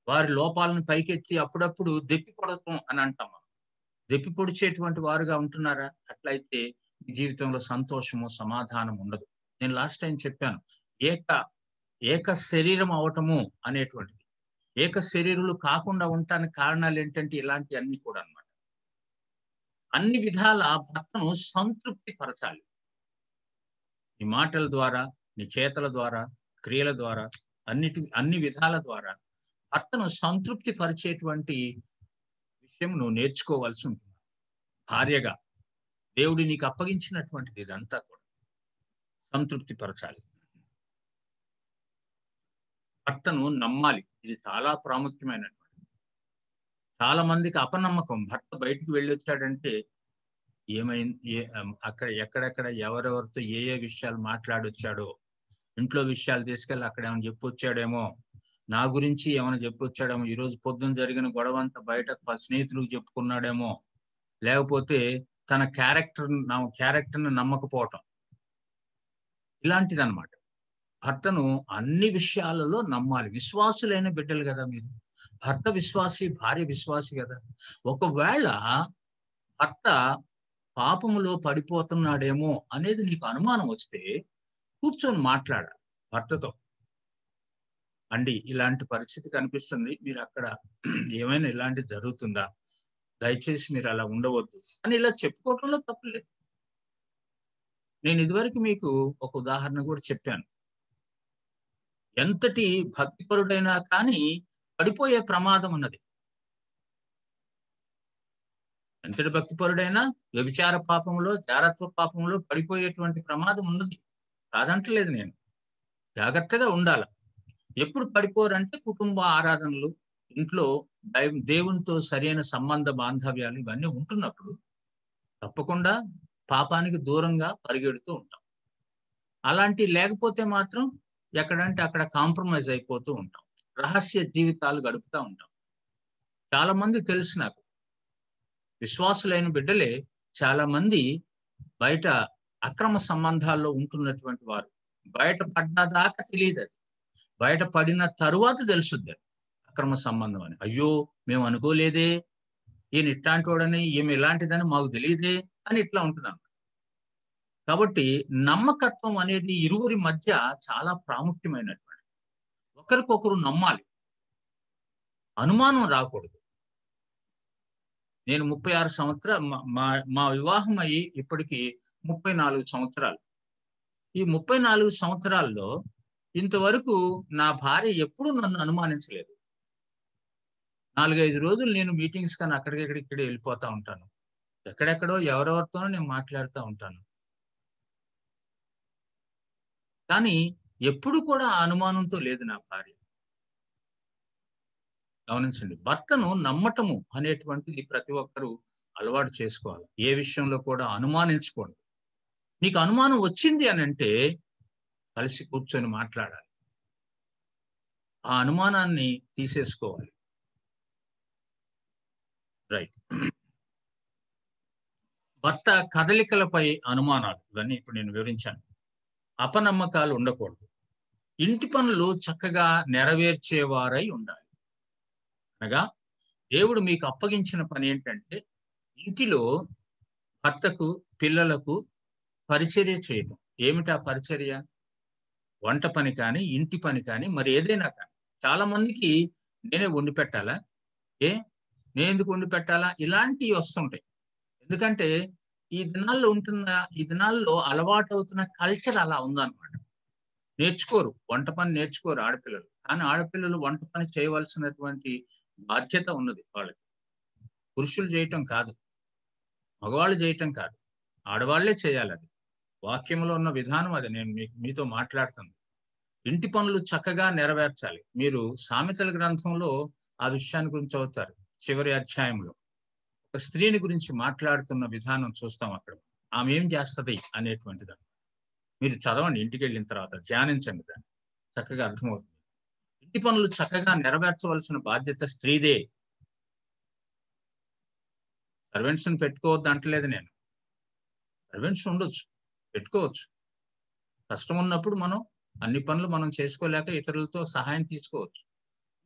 వారి లోపాలను పైకెత్తి అప్పుడప్పుడు దెప్పి పొడటం అని అంటాం. దెప్పి పొడిచేటువంటి వారుగా ఉంటున్నారా? అట్లయితే మీ జీవితంలో సంతోషము, సమాధానం ఉండదు. నేను లాస్ట్ టైం చెప్పాను, ఏక శరీరం అవటము అనేటువంటిది. ఏక శరీరులు కాకుండా ఉండటానికి కారణాలు ఏంటంటే ఇలాంటివన్నీ కూడా అన్నమాట. అన్ని విధాల భర్తను సంతృప్తి పరచాలి. నీ మాటల ద్వారా, నీ చేతల ద్వారా, క్రియల ద్వారా, అన్ని విధాల ద్వారా భర్తను సంతృప్తి పరిచేటువంటి విషయం నువ్వు నేర్చుకోవాల్సి ఉంటుంది. భార్యగా దేవుడు నీకు అప్పగించినటువంటిది ఇదంతా కూడా సంతృప్తి పరచాలి. భర్తను నమ్మాలి. ఇది చాలా ప్రాముఖ్యమైనటువంటి. చాలా మందికి అపనమ్మకం. భర్త బయటికి వెళ్ళొచ్చాడంటే ఏమైంది, అక్కడ ఎక్కడెక్కడ ఎవరెవరితో ఏ విషయాలు మాట్లాడొచ్చాడో, ఇంట్లో విషయాలు తీసుకెళ్ళి అక్కడ ఏమైనా చెప్పొచ్చాడేమో, నా గురించి ఏమైనా చెప్పొచ్చాడేమో, ఈరోజు పొద్దున జరిగిన గొడవ అంతా బయట స్నేహితులకు చెప్పుకున్నాడేమో, లేకపోతే తన క్యారెక్టర్ని నమ్మకపోవటం, ఇలాంటిదన్నమాట. భర్తను అన్ని విషయాలలో నమ్మాలి. విశ్వాసులైన బిడ్డలు కదా మీరు. భర్త విశ్వాసి, భార్య విశ్వాసి కదా. ఒకవేళ భర్త పాపములో పడిపోతున్నాడేమో అనేది నీకు అనుమానం వస్తే కూర్చొని మాట్లాడాలి భర్తతో. అండి ఇలాంటి పరిస్థితి కనిపిస్తుంది, మీరు అక్కడ ఏమైనా ఇలాంటిది జరుగుతుందా, దయచేసి మీరు అలా ఉండవద్దు అని ఇలా చెప్పుకోవటంలో తప్పులేదు. నేను ఇదివరకు మీకు ఒక ఉదాహరణ కూడా చెప్పాను. ఎంతటి భక్తిపరుడైనా కానీ పడిపోయే ప్రమాదం ఉన్నది. ఎంతటి భక్తిపరుడైనా వ్యభిచార పాపంలో, జారత్వ పాపంలో పడిపోయేటువంటి ప్రమాదం ఉన్నది. కాదంటలేదు నేను. జాగ్రత్తగా ఉండాల. ఎప్పుడు పడిపోరంటే కుటుంబ ఆరాధనలు, ఇంట్లో దేవునితో సరైన సంబంధ బాంధవ్యాలు ఇవన్నీ ఉంటున్నప్పుడు తప్పకుండా పాపానికి దూరంగా పరిగెడుతూ ఉంటాం. అలాంటివి లేకపోతే మాత్రం ఎక్కడంటే అక్కడ కాంప్రమైజ్ అయిపోతూ ఉంటాం. రహస్య జీవితాలు గడుపుతూ ఉంటాం. చాలా మంది తెలుసు నాకు. విశ్వాసులైన బిడ్డలే చాలా మంది బయట అక్రమ సంబంధాల్లో ఉంటున్నటువంటి వారు. బయట పడ్డదాకా తెలియదు అది. బయట పడిన తరువాత తెలుసుద్ది అక్రమ సంబంధం అని. అయ్యో మేము అనుకోలేదే, ఈయన ఇట్లాంటి వాడని, ఈమె ఇలాంటిదని మాకు తెలియదే అని ఇట్లా ఉంటున్నాం. కాబట్టి నమ్మకత్వం అనేది ఇరువురి మధ్య చాలా ప్రాముఖ్యమైనటువంటి. ఒకరికొకరు నమ్మాలి. అనుమానం రాకూడదు. నేను 36 సంవత్సరాలు మా వివాహం అయ్యి ఇప్పటికి 34 సంవత్సరాలు. ఈ 34 సంవత్సరాల్లో ఇంతవరకు నా భార్య ఎప్పుడూ నన్ను అనుమానించలేదు. 4-5 రోజులు నేను మీటింగ్స్ కానీ అక్కడికి వెళ్ళిపోతా ఉంటాను. ఎక్కడెక్కడో ఎవరెవరితోనో నేను మాట్లాడుతూ ఉంటాను. కానీ ఎప్పుడు కూడా ఆ అనుమానంతో లేదు నా భార్య. గమనించండి. భర్తను నమ్మటము అనేటువంటిది ప్రతి ఒక్కరూ అలవాటు చేసుకోవాలి. ఏ విషయంలో కూడా అనుమానించకూడదు. నీకు అనుమానం వచ్చింది అని అంటే కలిసి కూర్చొని మాట్లాడాలి. ఆ అనుమానాన్ని తీసేసుకోవాలి. రైట్. భర్త కదలికలపై అనుమానాలు ఇవన్నీ ఇప్పుడు నేను వివరించాను. అపనమ్మకాలు ఉండకూడదు. ఇంటి పనులు చక్కగా నెరవేర్చేవారై ఉండాలి. అనగా దేవుడు మీకు అప్పగించిన పని ఏంటంటే ఇంటిలో భర్తకు, పిల్లలకు పరిచర్య చేయటం. ఏమిటా పరిచర్య? వంట పని కానీ, ఇంటి పని కానీ, మరి ఏదైనా కానీ. చాలా మందికి నేనే వండి పెట్టాలా? నేను ఎందుకు వండి పెట్టాలా? ఇలాంటివి వస్తుంటాయి. ఎందుకంటే ఈ దినాల్లో అలవాటు అవుతున్న కల్చర్ అలా ఉందన్నమాట. నేర్చుకోరు. వంట పని నేర్చుకోరు ఆడపిల్లలు. కానీ ఆడపిల్లలు వంట పని చేయవలసినటువంటి బాధ్యత ఉన్నది వాళ్ళకి. పురుషులు చేయటం కాదు. మగవాళ్ళు చేయటం కాదు. ఆడవాళ్లే చేయాలి అది. వాక్యంలో ఉన్న విధానం అది. నేను మీతో మాట్లాడుతాను. ఇంటి పనులు చక్కగా నెరవేర్చాలి. మీరు సామెతల గ్రంథంలో ఆ విషయాన్ని గురించి చదువుతారు. చివరి అధ్యాయంలో ఒక స్త్రీని గురించి మాట్లాడుతున్న విధానం చూస్తాం అక్కడ. ఆమె ఏం చేస్తుంది అనేటువంటిది. మీరు చదవండి, ఇంటికి వెళ్ళిన తర్వాత ధ్యానించండి, దాన్ని చక్కగా అర్థమవుతుంది. ఇంటి పనులు చక్కగా నెరవేర్చవలసిన బాధ్యత స్త్రీదే. సర్వెంట్స్ ని పెట్టుకోవద్దు అంటలేదు నేను. సర్వెంట్స్ ఉండొచ్చు, పెట్టుకోవచ్చు. కష్టం ఉన్నప్పుడు మనం అన్ని పనులు మనం చేసుకోలేక ఇతరులతో సహాయం తీసుకోవచ్చు.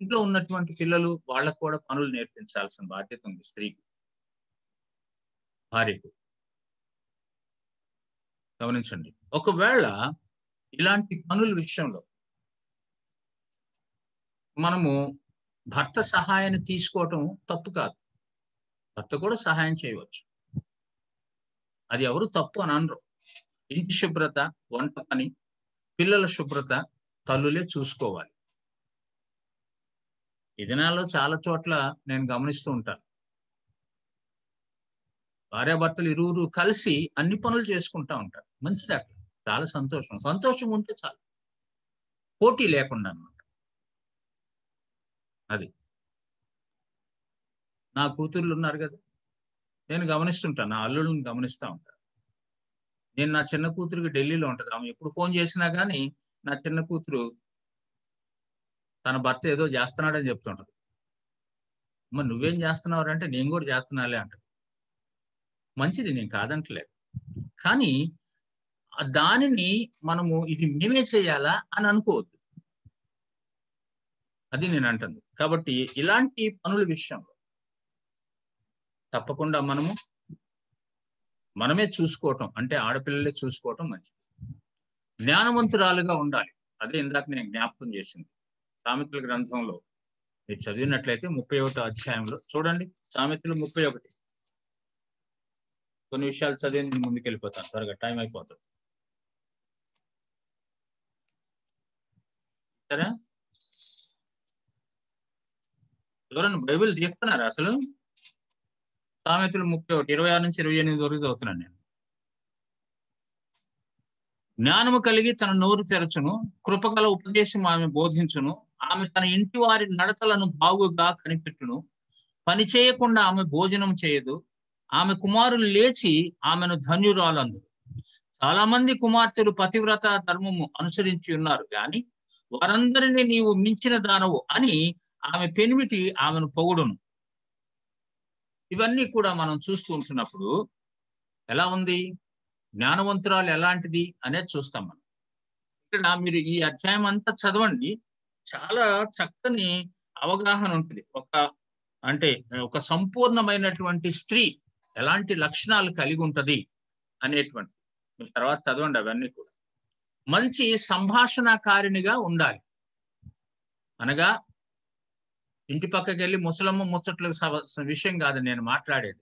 ఇంట్లో ఉన్నటువంటి పిల్లలు వాళ్ళకు కూడా పనులు నేర్పించాల్సిన బాధ్యత ఉంది స్త్రీకి, భార్యకు. గమనించండి. ఒకవేళ ఇలాంటి పనుల విషయంలో మనము భర్త సహాయాన్ని తీసుకోవటం తప్పు కాదు. భర్త కూడా సహాయం చేయవచ్చు. అది ఎవరు తప్పు అని అనరు. ఇంటి శుభ్రత, వంట పని, పిల్లల శుభ్రత తల్లులే చూసుకోవాలి. ఈ దినాల్లో చాలా చోట్ల నేను గమనిస్తూ ఉంటాను. భార్యాభర్తలు ఇరువురు కలిసి అన్ని పనులు చేసుకుంటా ఉంటారు. మంచిది అట్లా. చాలా సంతోషం. సంతోషం ఉంటే చాలు. పోటీ లేకుండా అన్నమాట. అది. నా కూతుర్లు ఉన్నారు కదా, నేను గమనిస్తుంటాను. నా అల్లుళ్ళని గమనిస్తూ ఉంటాను. నేను నా చిన్న కూతురికి ఢిల్లీలో ఉంటుంది. ఆమె ఎప్పుడు ఫోన్ చేసినా కానీ నా చిన్న కూతురు తన భర్త ఏదో చేస్తున్నాడని చెప్తుంటది. మరి నువ్వేం చేస్తున్నావు అంటే నేను కూడా చేస్తున్నాలే అంటది. మంచిది, నేను కాదంటలేదు. కానీ దానిని మనము ఇది మేమే చేయాలా అని అనుకోవద్దు. అది నేను అంటుంది. కాబట్టి ఇలాంటి పనుల విషయంలో తప్పకుండా మనమే చూసుకోవటం, అంటే ఆడపిల్లలే చూసుకోవటం మంచిది. జ్ఞానవంతురాలుగా ఉండాలి. అదే ఇందాక నేను జ్ఞాపకం చేసింది. సామెతల గ్రంథంలో మీరు చదివినట్లయితే 31వ అధ్యాయంలో చూడండి. సామెతలు 31. కొన్ని విషయాలు చదివి నేను ముందుకు వెళ్ళిపోతాను, త్వరగా టైం అయిపోతుంది. సరే, ఎవరన్నా బైబిల్ తీస్తున్నారా అసలు? సామెతలు 31, 26 నుంచి 28 వరకు చదువుతున్నాను నేను. జ్ఞానము కలిగి తన నోరు తెరచును, కృపగల ఉపదేశం ఆమె బోధించును. ఆమె తన ఇంటి వారి నడతలను బాగుగా కనిపెట్టును. పని చేయకుండా ఆమె భోజనం చేయదు. ఆమె కుమారులు లేచి ఆమెను ధన్యురాలందు. చాలా మంది కుమార్తెలు పతివ్రత ధర్మము అనుసరించి ఉన్నారు, గాని వారందరినీ నీవు మించిన దానవు అని ఆమె పెనిమిటి ఆమెను పొగుడును. ఇవన్నీ కూడా మనం చూస్తూ ఉంటున్నప్పుడు ఎలా ఉంది, జ్ఞానవంతురాలు ఎలాంటిది అనేది చూస్తాం మనం. ఇక్కడ మీరు ఈ అధ్యాయం అంతా చదవండి, చాలా చక్కని అవగాహన ఉంటుంది. ఒక సంపూర్ణమైనటువంటి స్త్రీ ఎలాంటి లక్షణాలు కలిగి ఉంటది అనేటువంటి. తర్వాత చదవండి అవన్నీ కూడా. మంచి సంభాషణకారినిగా ఉండాలి, అనగా ఇంటి పక్కకి వెళ్ళి ముసలమ్మ ముచ్చట్ల విషయం కాదు నేను మాట్లాడేది.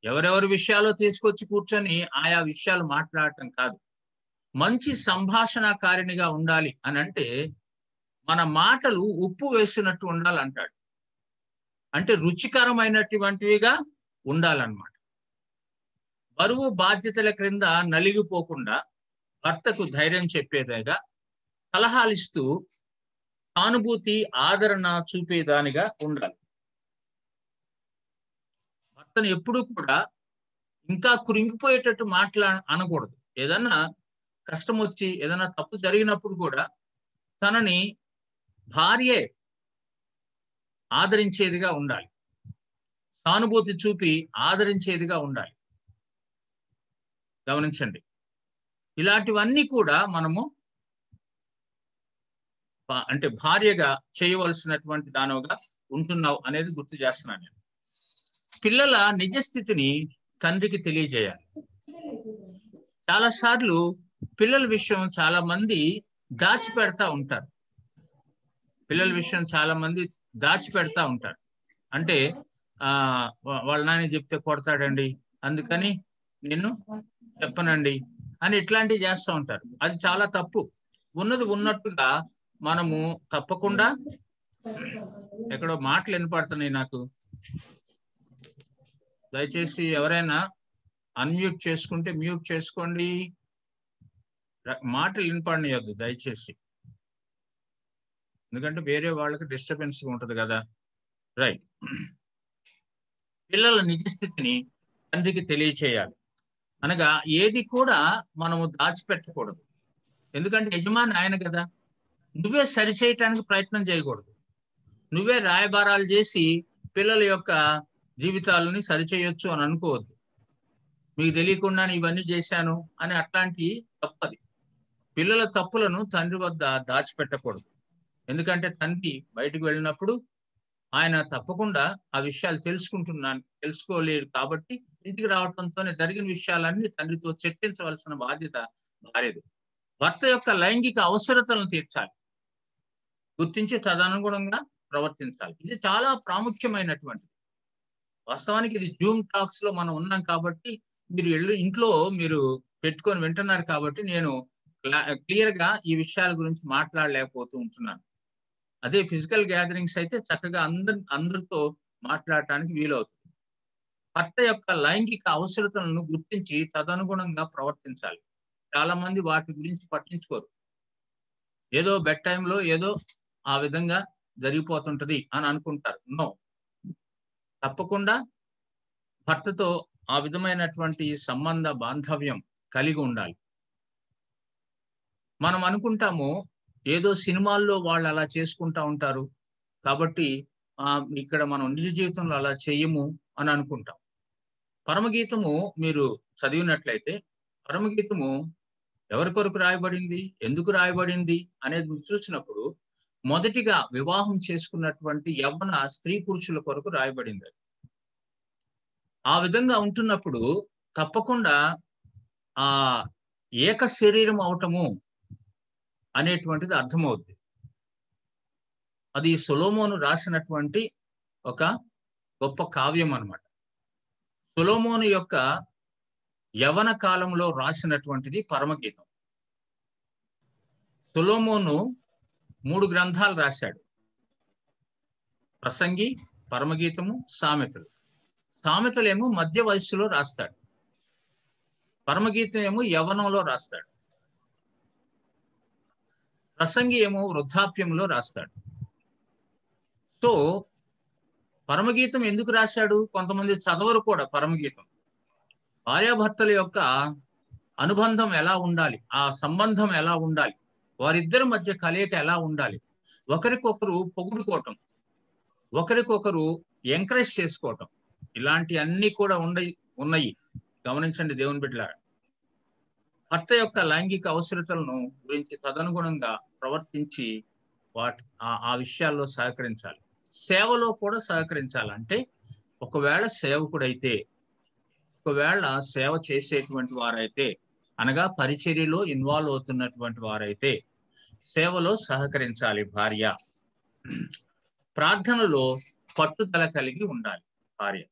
ఎవరెవరి విషయాలు తీసుకొచ్చి కూర్చొని ఆయా విషయాలు మాట్లాడటం కాదు. మంచి సంభాషణకారినిగా ఉండాలి అని అంటే మన మాటలు ఉప్పు వేసినట్టు ఉండాలంటాడు. అంటే రుచికరమైనటువంటివిగా ఉండాలన్నమాట. బరువు బాధ్యతల క్రింద నలిగిపోకుండా భర్తకు ధైర్యం చెప్పేదిగా, సలహాలిస్తూ సానుభూతి ఆదరణ చూపేదానిగా ఉండాలి. భర్తను ఎప్పుడూ కూడా ఇంకా కృంగిపోయేటట్టు అనకూడదు. ఏదన్నా కష్టం వచ్చి ఏదైనా తప్పు జరిగినప్పుడు కూడా తనని భార్యే ఆదరించేదిగా ఉండాలి, సానుభూతి చూపి ఆదరించేదిగా ఉండాలి. గమనించండి, ఇలాంటివన్నీ కూడా మనము అంటే భార్యగా చేయవలసినటువంటి దానిగా ఉంటున్నావు అనేది గుర్తు చేస్తున్నాను నేను. పిల్లల నిజస్థితిని తండ్రికి తెలియజేయాలి. చాలాసార్లు పిల్లల విషయం చాలా మంది దాచిపెడతా ఉంటారు. అంటే వాళ్ళ నాన్న చెప్తే కొడతాడండి, అందుకని నేను చెప్పనండి అని ఇట్లాంటివి చేస్తూ ఉంటారు. అది చాలా తప్పు. ఉన్నది ఉన్నట్టుగా మనము తప్పకుండా, ఎక్కడో మాటలు వినపడుతున్నాయి నాకు, దయచేసి ఎవరైనా అన్మ్యూట్ చేసుకుంటే మ్యూట్ చేసుకోండి. మాటలు వినపడనియొద్దు దయచేసి, ఎందుకంటే వేరే వాళ్ళకి డిస్టర్బెన్స్ ఉంటుంది కదా. రైట్. పిల్లల నిజస్థితిని తండ్రికి తెలియచేయాలి, అనగా ఏది కూడా మనము దాచిపెట్టకూడదు. ఎందుకంటే యజమాని ఆయన కదా. నువ్వే సరిచేయటానికి ప్రయత్నం చేయకూడదు. నువ్వే రాయబారాలు చేసి పిల్లల యొక్క జీవితాలని సరిచేయొచ్చు అని అనుకోవద్దు. మీకు తెలియకుండా ఇవన్నీ చేశాను అని అట్లాంటి తప్పది. పిల్లల తప్పులను తండ్రి వద్ద దాచిపెట్టకూడదు. ఎందుకంటే తండ్రి బయటకు వెళ్ళినప్పుడు ఆయన తప్పకుండా ఆ విషయాలు తెలుసుకోలేరు. కాబట్టి ఇంటికి రావడంతోనే జరిగిన విషయాలన్నీ తండ్రితో చర్చించవలసిన బాధ్యత భార్యది. భర్త యొక్క లైంగిక అవసరతలను తీర్చాలి, గుర్తించి తదనుగుణంగా ప్రవర్తించాలి. ఇది చాలా ప్రాముఖ్యమైనటువంటిది. వాస్తవానికి ఇది జూమ్ టాక్స్ లో మనం ఉన్నాం కాబట్టి మీరు ఇంట్లో మీరు పెట్టుకొని వింటున్నారు కాబట్టి నేను క్లియర్ గా ఈ విషయాల గురించి మాట్లాడలేకపోతూ ఉంటున్నాను. అదే ఫిజికల్ గ్యాదరింగ్స్ అయితే చక్కగా అందరితో మాట్లాడటానికి వీలవుతుంది. భర్త యొక్క లైంగిక అవసరతలను గుర్తించి తదనుగుణంగా ప్రవర్తించాలి. చాలా మంది వాటి గురించి పట్టించుకోరు. ఏదో బెడ్ టైంలో ఏదో ఆ విధంగా జరిగిపోతుంటది అని అనుకుంటారు. నో, తప్పకుండా భర్తతో ఆ విధమైనటువంటి సంబంధ బాంధవ్యం కలిగి ఉండాలి. మనం అనుకుంటాము ఏదో సినిమాల్లో వాళ్ళు అలా చేసుకుంటా ఉంటారు కాబట్టి ఇక్కడ మనం నిజ జీవితంలో అలా చెయ్యము అని అనుకుంటాం. పరమగీతము మీరు చదివినట్లయితే పరమగీతము ఎవరి కొరకు రాయబడింది, ఎందుకు రాయబడింది అనేది చూసినప్పుడు మొదటిగా వివాహం చేసుకున్నటువంటి యవ్వన స్త్రీ పురుషుల కొరకు రాయబడింది. ఆ విధంగా ఉంటున్నప్పుడు తప్పకుండా ఆ ఏక శరీరం అవటము అనేటువంటిది అర్థమవుద్ది. అది సొలొమోను రాసినటువంటి ఒక గొప్ప కావ్యం అన్నమాట. సొలొమోను యొక్క యవన కాలంలో రాసినటువంటిది పరమగీతం. సొలొమోను 3 గ్రంథాలు రాశాడు. ప్రసంగి, పరమగీతము, సామెతలు. సామెతలేమో మధ్య వయస్సులో రాస్తాడు. పరమగీతం ఏమో యవ్వనంలో రాస్తాడు. ప్రసంగి ఏమో వృద్ధాప్యంలో రాస్తాడు. సో పరమగీతం ఎందుకు రాశాడు? కొంతమంది చదవరు కూడా పరమగీతం. భార్యాభర్తల యొక్క అనుబంధం ఎలా ఉండాలి, ఆ సంబంధం ఎలా ఉండాలి, వారిద్దరి మధ్య కలయిక ఎలా ఉండాలి, ఒకరికొకరు పొగుడుకోవటం, ఒకరికొకరు ఎంకరేజ్ చేసుకోవటం, ఇలాంటి అన్ని కూడా ఉన్నాయి. గమనించండి దేవుని బిడ్డలారా. భర్త యొక్క లైంగిక అవసరతలను గురించి తదనుగుణంగా ప్రవర్తించి ఆ విషయాల్లో సహకరించాలి. సేవలో కూడా సహకరించాలి. అంటే ఒకవేళ సేవకుడైతే, ఒకవేళ సేవ చేసేటువంటి వారైతే, అనగా పరిచర్యలో ఇన్వాల్వ్ అవుతున్నటువంటి వారైతే సేవలో సహకరించాలి భార్య. ప్రార్థనలో పట్టుదల కలిగి ఉండాలి భార్య.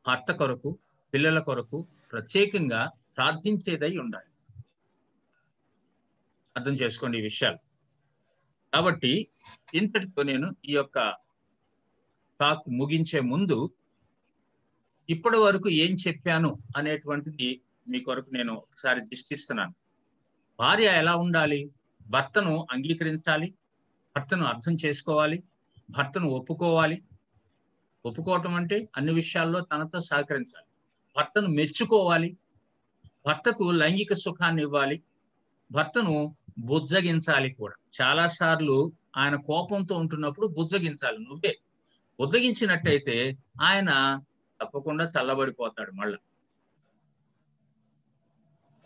భర్త కొరకు, పిల్లల కొరకు ప్రత్యేకంగా ప్రార్థించేదై ఉండాలి. అర్థం చేసుకోండి ఈ విషయాలు. కాబట్టి ఇంతటితో నేను ఈ యొక్క టాక్ ముగించే ముందు ఇప్పటి వరకు ఏం చెప్పాను అనేటువంటిది మీ కొరకు నేను ఒకసారి దృష్టిస్తున్నాను. భార్య ఎలా ఉండాలి? భర్తను అంగీకరించాలి, భర్తను అర్థం చేసుకోవాలి, భర్తను ఒప్పుకోవాలి. ఒప్పుకోవటం అంటే అన్ని విషయాల్లో తనతో సహకరించాలి. భర్తను మెచ్చుకోవాలి, భర్తకు లైంగిక సుఖాన్ని ఇవ్వాలి, భర్తను బుజ్జగించాలి కూడా. చాలా సార్లు ఆయన కోపంతో ఉంటున్నప్పుడు బుజ్జగించాలి. నువ్వే బుజ్జగించినట్టయితే ఆయన తప్పకుండా చల్లబడిపోతాడు. మళ్ళా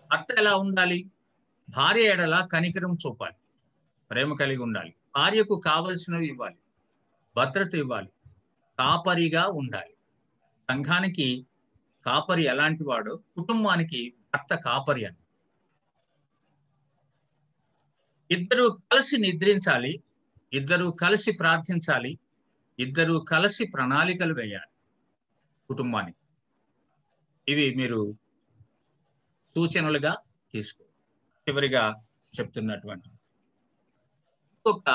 భర్త ఎలా ఉండాలి? భార్య ఎడల కనికరం చూపాలి, ప్రేమ కలిగి ఉండాలి, భార్యకు కావలసినవి ఇవ్వాలి, భద్రత ఇవ్వాలి, కాపరిగా ఉండాలి. సంఘానికి కాపరి ఎలాంటి వాడో కుటుంబానికి భర్త కాపరి అని. ఇద్దరు కలిసి నిద్రించాలి, ఇద్దరు కలిసి ప్రార్థించాలి, ఇద్దరు కలిసి ప్రణాళికలు వేయాలి కుటుంబానికి. ఇవి మీరు సూచనలుగా తీసుకో. చివరిగా చెప్తున్నటువంటి ఇంకొక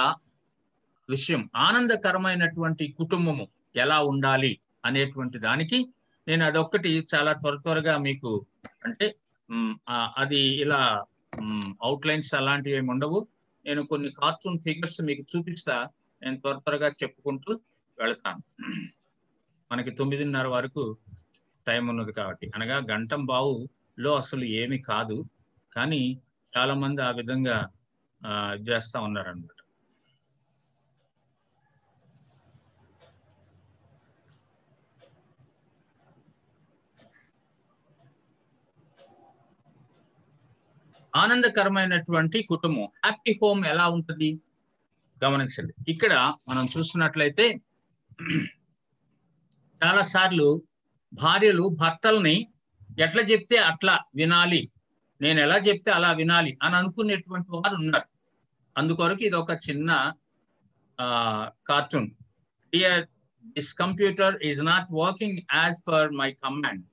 విషయం, ఆనందకరమైనటువంటి కుటుంబము ఎలా ఉండాలి అనేటువంటి దానికి నేను అదొక్కటి చాలా త్వరగా మీకు, అంటే అది ఇలా అవుట్లైన్స్ అలాంటివి ఏమి ఉండవు. నేను కొన్ని కార్టూన్ ఫిగర్స్ మీకు చూపిస్తా. నేను త్వరగా చెప్పుకుంటూ వెళ్తాను. మనకి 9:30 వరకు టైం ఉన్నది కాబట్టి, అనగా గంటం బావులో అసలు ఏమి కాదు, కానీ చాలా మంది ఆ విధంగా చేస్తా ఉన్నారు అన్నమాట. ఆనందకరమైనటువంటి కుటుంబం, హ్యాపీ హోమ్ ఎలా ఉంటుంది గమనించండి. ఇక్కడ మనం చూస్తున్నట్లయితే చాలా సార్లు భార్యలు భర్తల్ని ఎట్లా చెప్తే అట్లా వినాలి, నేను ఎలా చెప్తే అలా వినాలి అని అనుకునేటువంటి వారు ఉన్నారు. అందుకొరకు ఇది ఒక చిన్న cartoon. Dear, this computer is not working as per my command.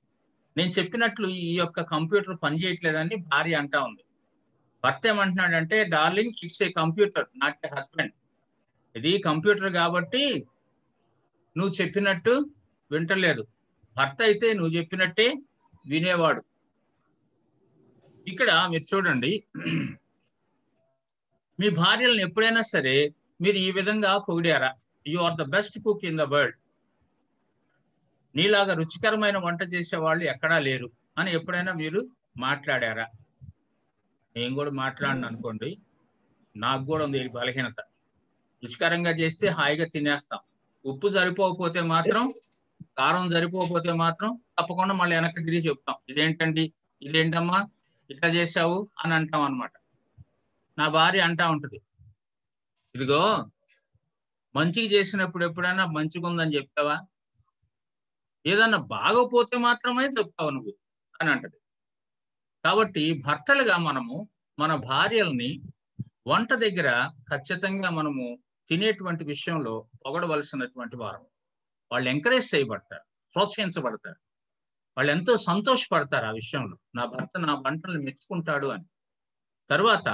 నేను చెప్పినట్లు ఈ యొక్క కంప్యూటర్ పనిచేయట్లేదని భార్య అంటా ఉంది. భర్త ఏమంటున్నాడంటే, darling, it's a computer, not a husband. ఇది కంప్యూటర్ కాబట్టి నువ్వు చెప్పినట్టు వింటలేదు. భర్త అయితే నువ్వు చెప్పినట్టే వినేవాడు. ఇక్కడ మీరు చూడండి, మీ భార్యలను ఎప్పుడైనా సరే మీరు ఈ విధంగా పొగిడారా? You are the best cook in the world, నీలాగా రుచికరమైన వంట చేసే వాళ్ళు ఎక్కడా లేరు అని ఎప్పుడైనా మీరు మాట్లాడారా? నేను కూడా మాట్లాడిన అనుకోండి, నాకు కూడా ఉంది ఈ బలహీనత. రుచికరంగా చేస్తే హాయిగా తినేస్తాం, ఉప్పు సరిపోకపోతే మాత్రం, కారం సరిపోకపోతే మాత్రం తప్పకుండా మళ్ళీ వెనక్కి తిరిగి చెప్తాం, ఇదేంటండి, ఇదేంటమ్మా ఇట్లా చేసావు అని అంటాం అనమాట. నా భార్య అంటా ఉంటది, ఇదిగో మంచిగా చేసినప్పుడు ఎప్పుడైనా మంచిగా ఉందని చెప్పావా? ఏదన్నా బాగోపోతే మాత్రమే చెప్తావు నువ్వు అని అంటది. కాబట్టి భర్తలుగా మనము మన భార్యల్ని వంట దగ్గర ఖచ్చితంగా మనము తినేటువంటి విషయంలో పొగడవలసినటువంటి వారం. వాళ్ళు ఎంకరేజ్ చేయబడతారు, ప్రోత్సహించబడతారు. వాళ్ళు ఎంతో సంతోషపడతారు ఆ విషయంలో, నా భర్త నా వంటలు మెచ్చుకుంటాడు అని. తర్వాత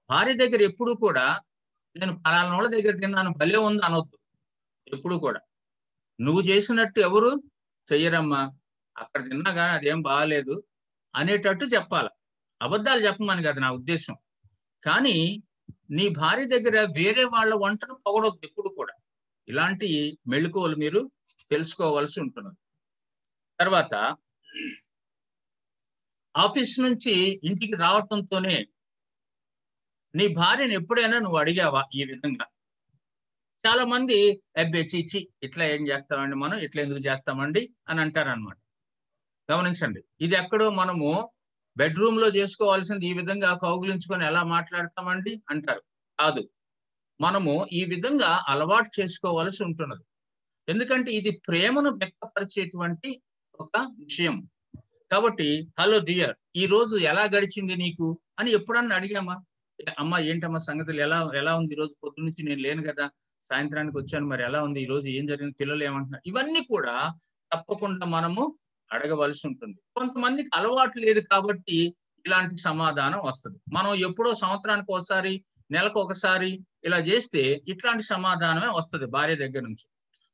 భార్య దగ్గర ఎప్పుడు కూడా నేను పలానా వాళ్ళ దగ్గర తిన్నాను భలే ఉంది అనొద్దు. ఎప్పుడు కూడా నువ్వు చేసినట్టు ఎవరు చెయ్యరమ్మా, అక్కడ తిన్నా కానీ అదేం బాగాలేదు అనేటట్టు చెప్పాలి. అబద్ధాలు చెప్పమని కాదు నా ఉద్దేశం. కానీ నీ భార్య దగ్గర వేరే వాళ్ళ వంటను పొగడొద్దు ఎప్పుడు కూడా. ఇలాంటి మెళుకువలు మీరు తెలుసుకోవాల్సి ఉంటుంది. తర్వాత ఆఫీస్ నుంచి ఇంటికి రావటంతోనే నీ భార్యను ఎప్పుడైనా నువ్వు అడిగావా ఈ విధంగా? చాలా మంది అబ్బే చీచి ఇట్లా ఏం చేస్తామండి, మనం ఇట్లా ఎందుకు చేస్తామండి అని అంటారు అనమాట. గమనించండి, ఇది ఎక్కడో మనము బెడ్రూమ్ లో చేసుకోవాల్సింది ఈ విధంగా కౌగులించుకొని ఎలా మాట్లాడతామండి అంటారు. కాదు, మనము ఈ విధంగా అలవాటు చేసుకోవాల్సి ఉంటున్నది. ఎందుకంటే ఇది ప్రేమను వ్యక్తపరిచేటువంటి ఒక విషయం. కాబట్టి హలో డియర్, ఈ రోజు ఎలా గడిచింది నీకు అని ఎప్పుడన్నా అడిగామా? అమ్మ ఏంటమ్మా సంగతులు, ఎలా ఎలా ఉంది ఈ రోజు, పొద్దు నుంచి నేను లేను కదా, సాయంత్రానికి వచ్చాను, మరి ఎలా ఉంది ఈ రోజు, ఏం జరిగింది, పిల్లలు ఏమంటున్నారు, ఇవన్నీ కూడా తప్పకుండా మనము అడగవలసి ఉంటుంది. కొంతమందికి అలవాటు లేదు కాబట్టి ఇలాంటి సమాధానం వస్తుంది. మనం ఎప్పుడో సంవత్సరానికి ఒకసారి, నెలకు ఒకసారి ఇలా చేస్తే ఇట్లాంటి సమాధానమే వస్తుంది భార్య దగ్గర నుంచి.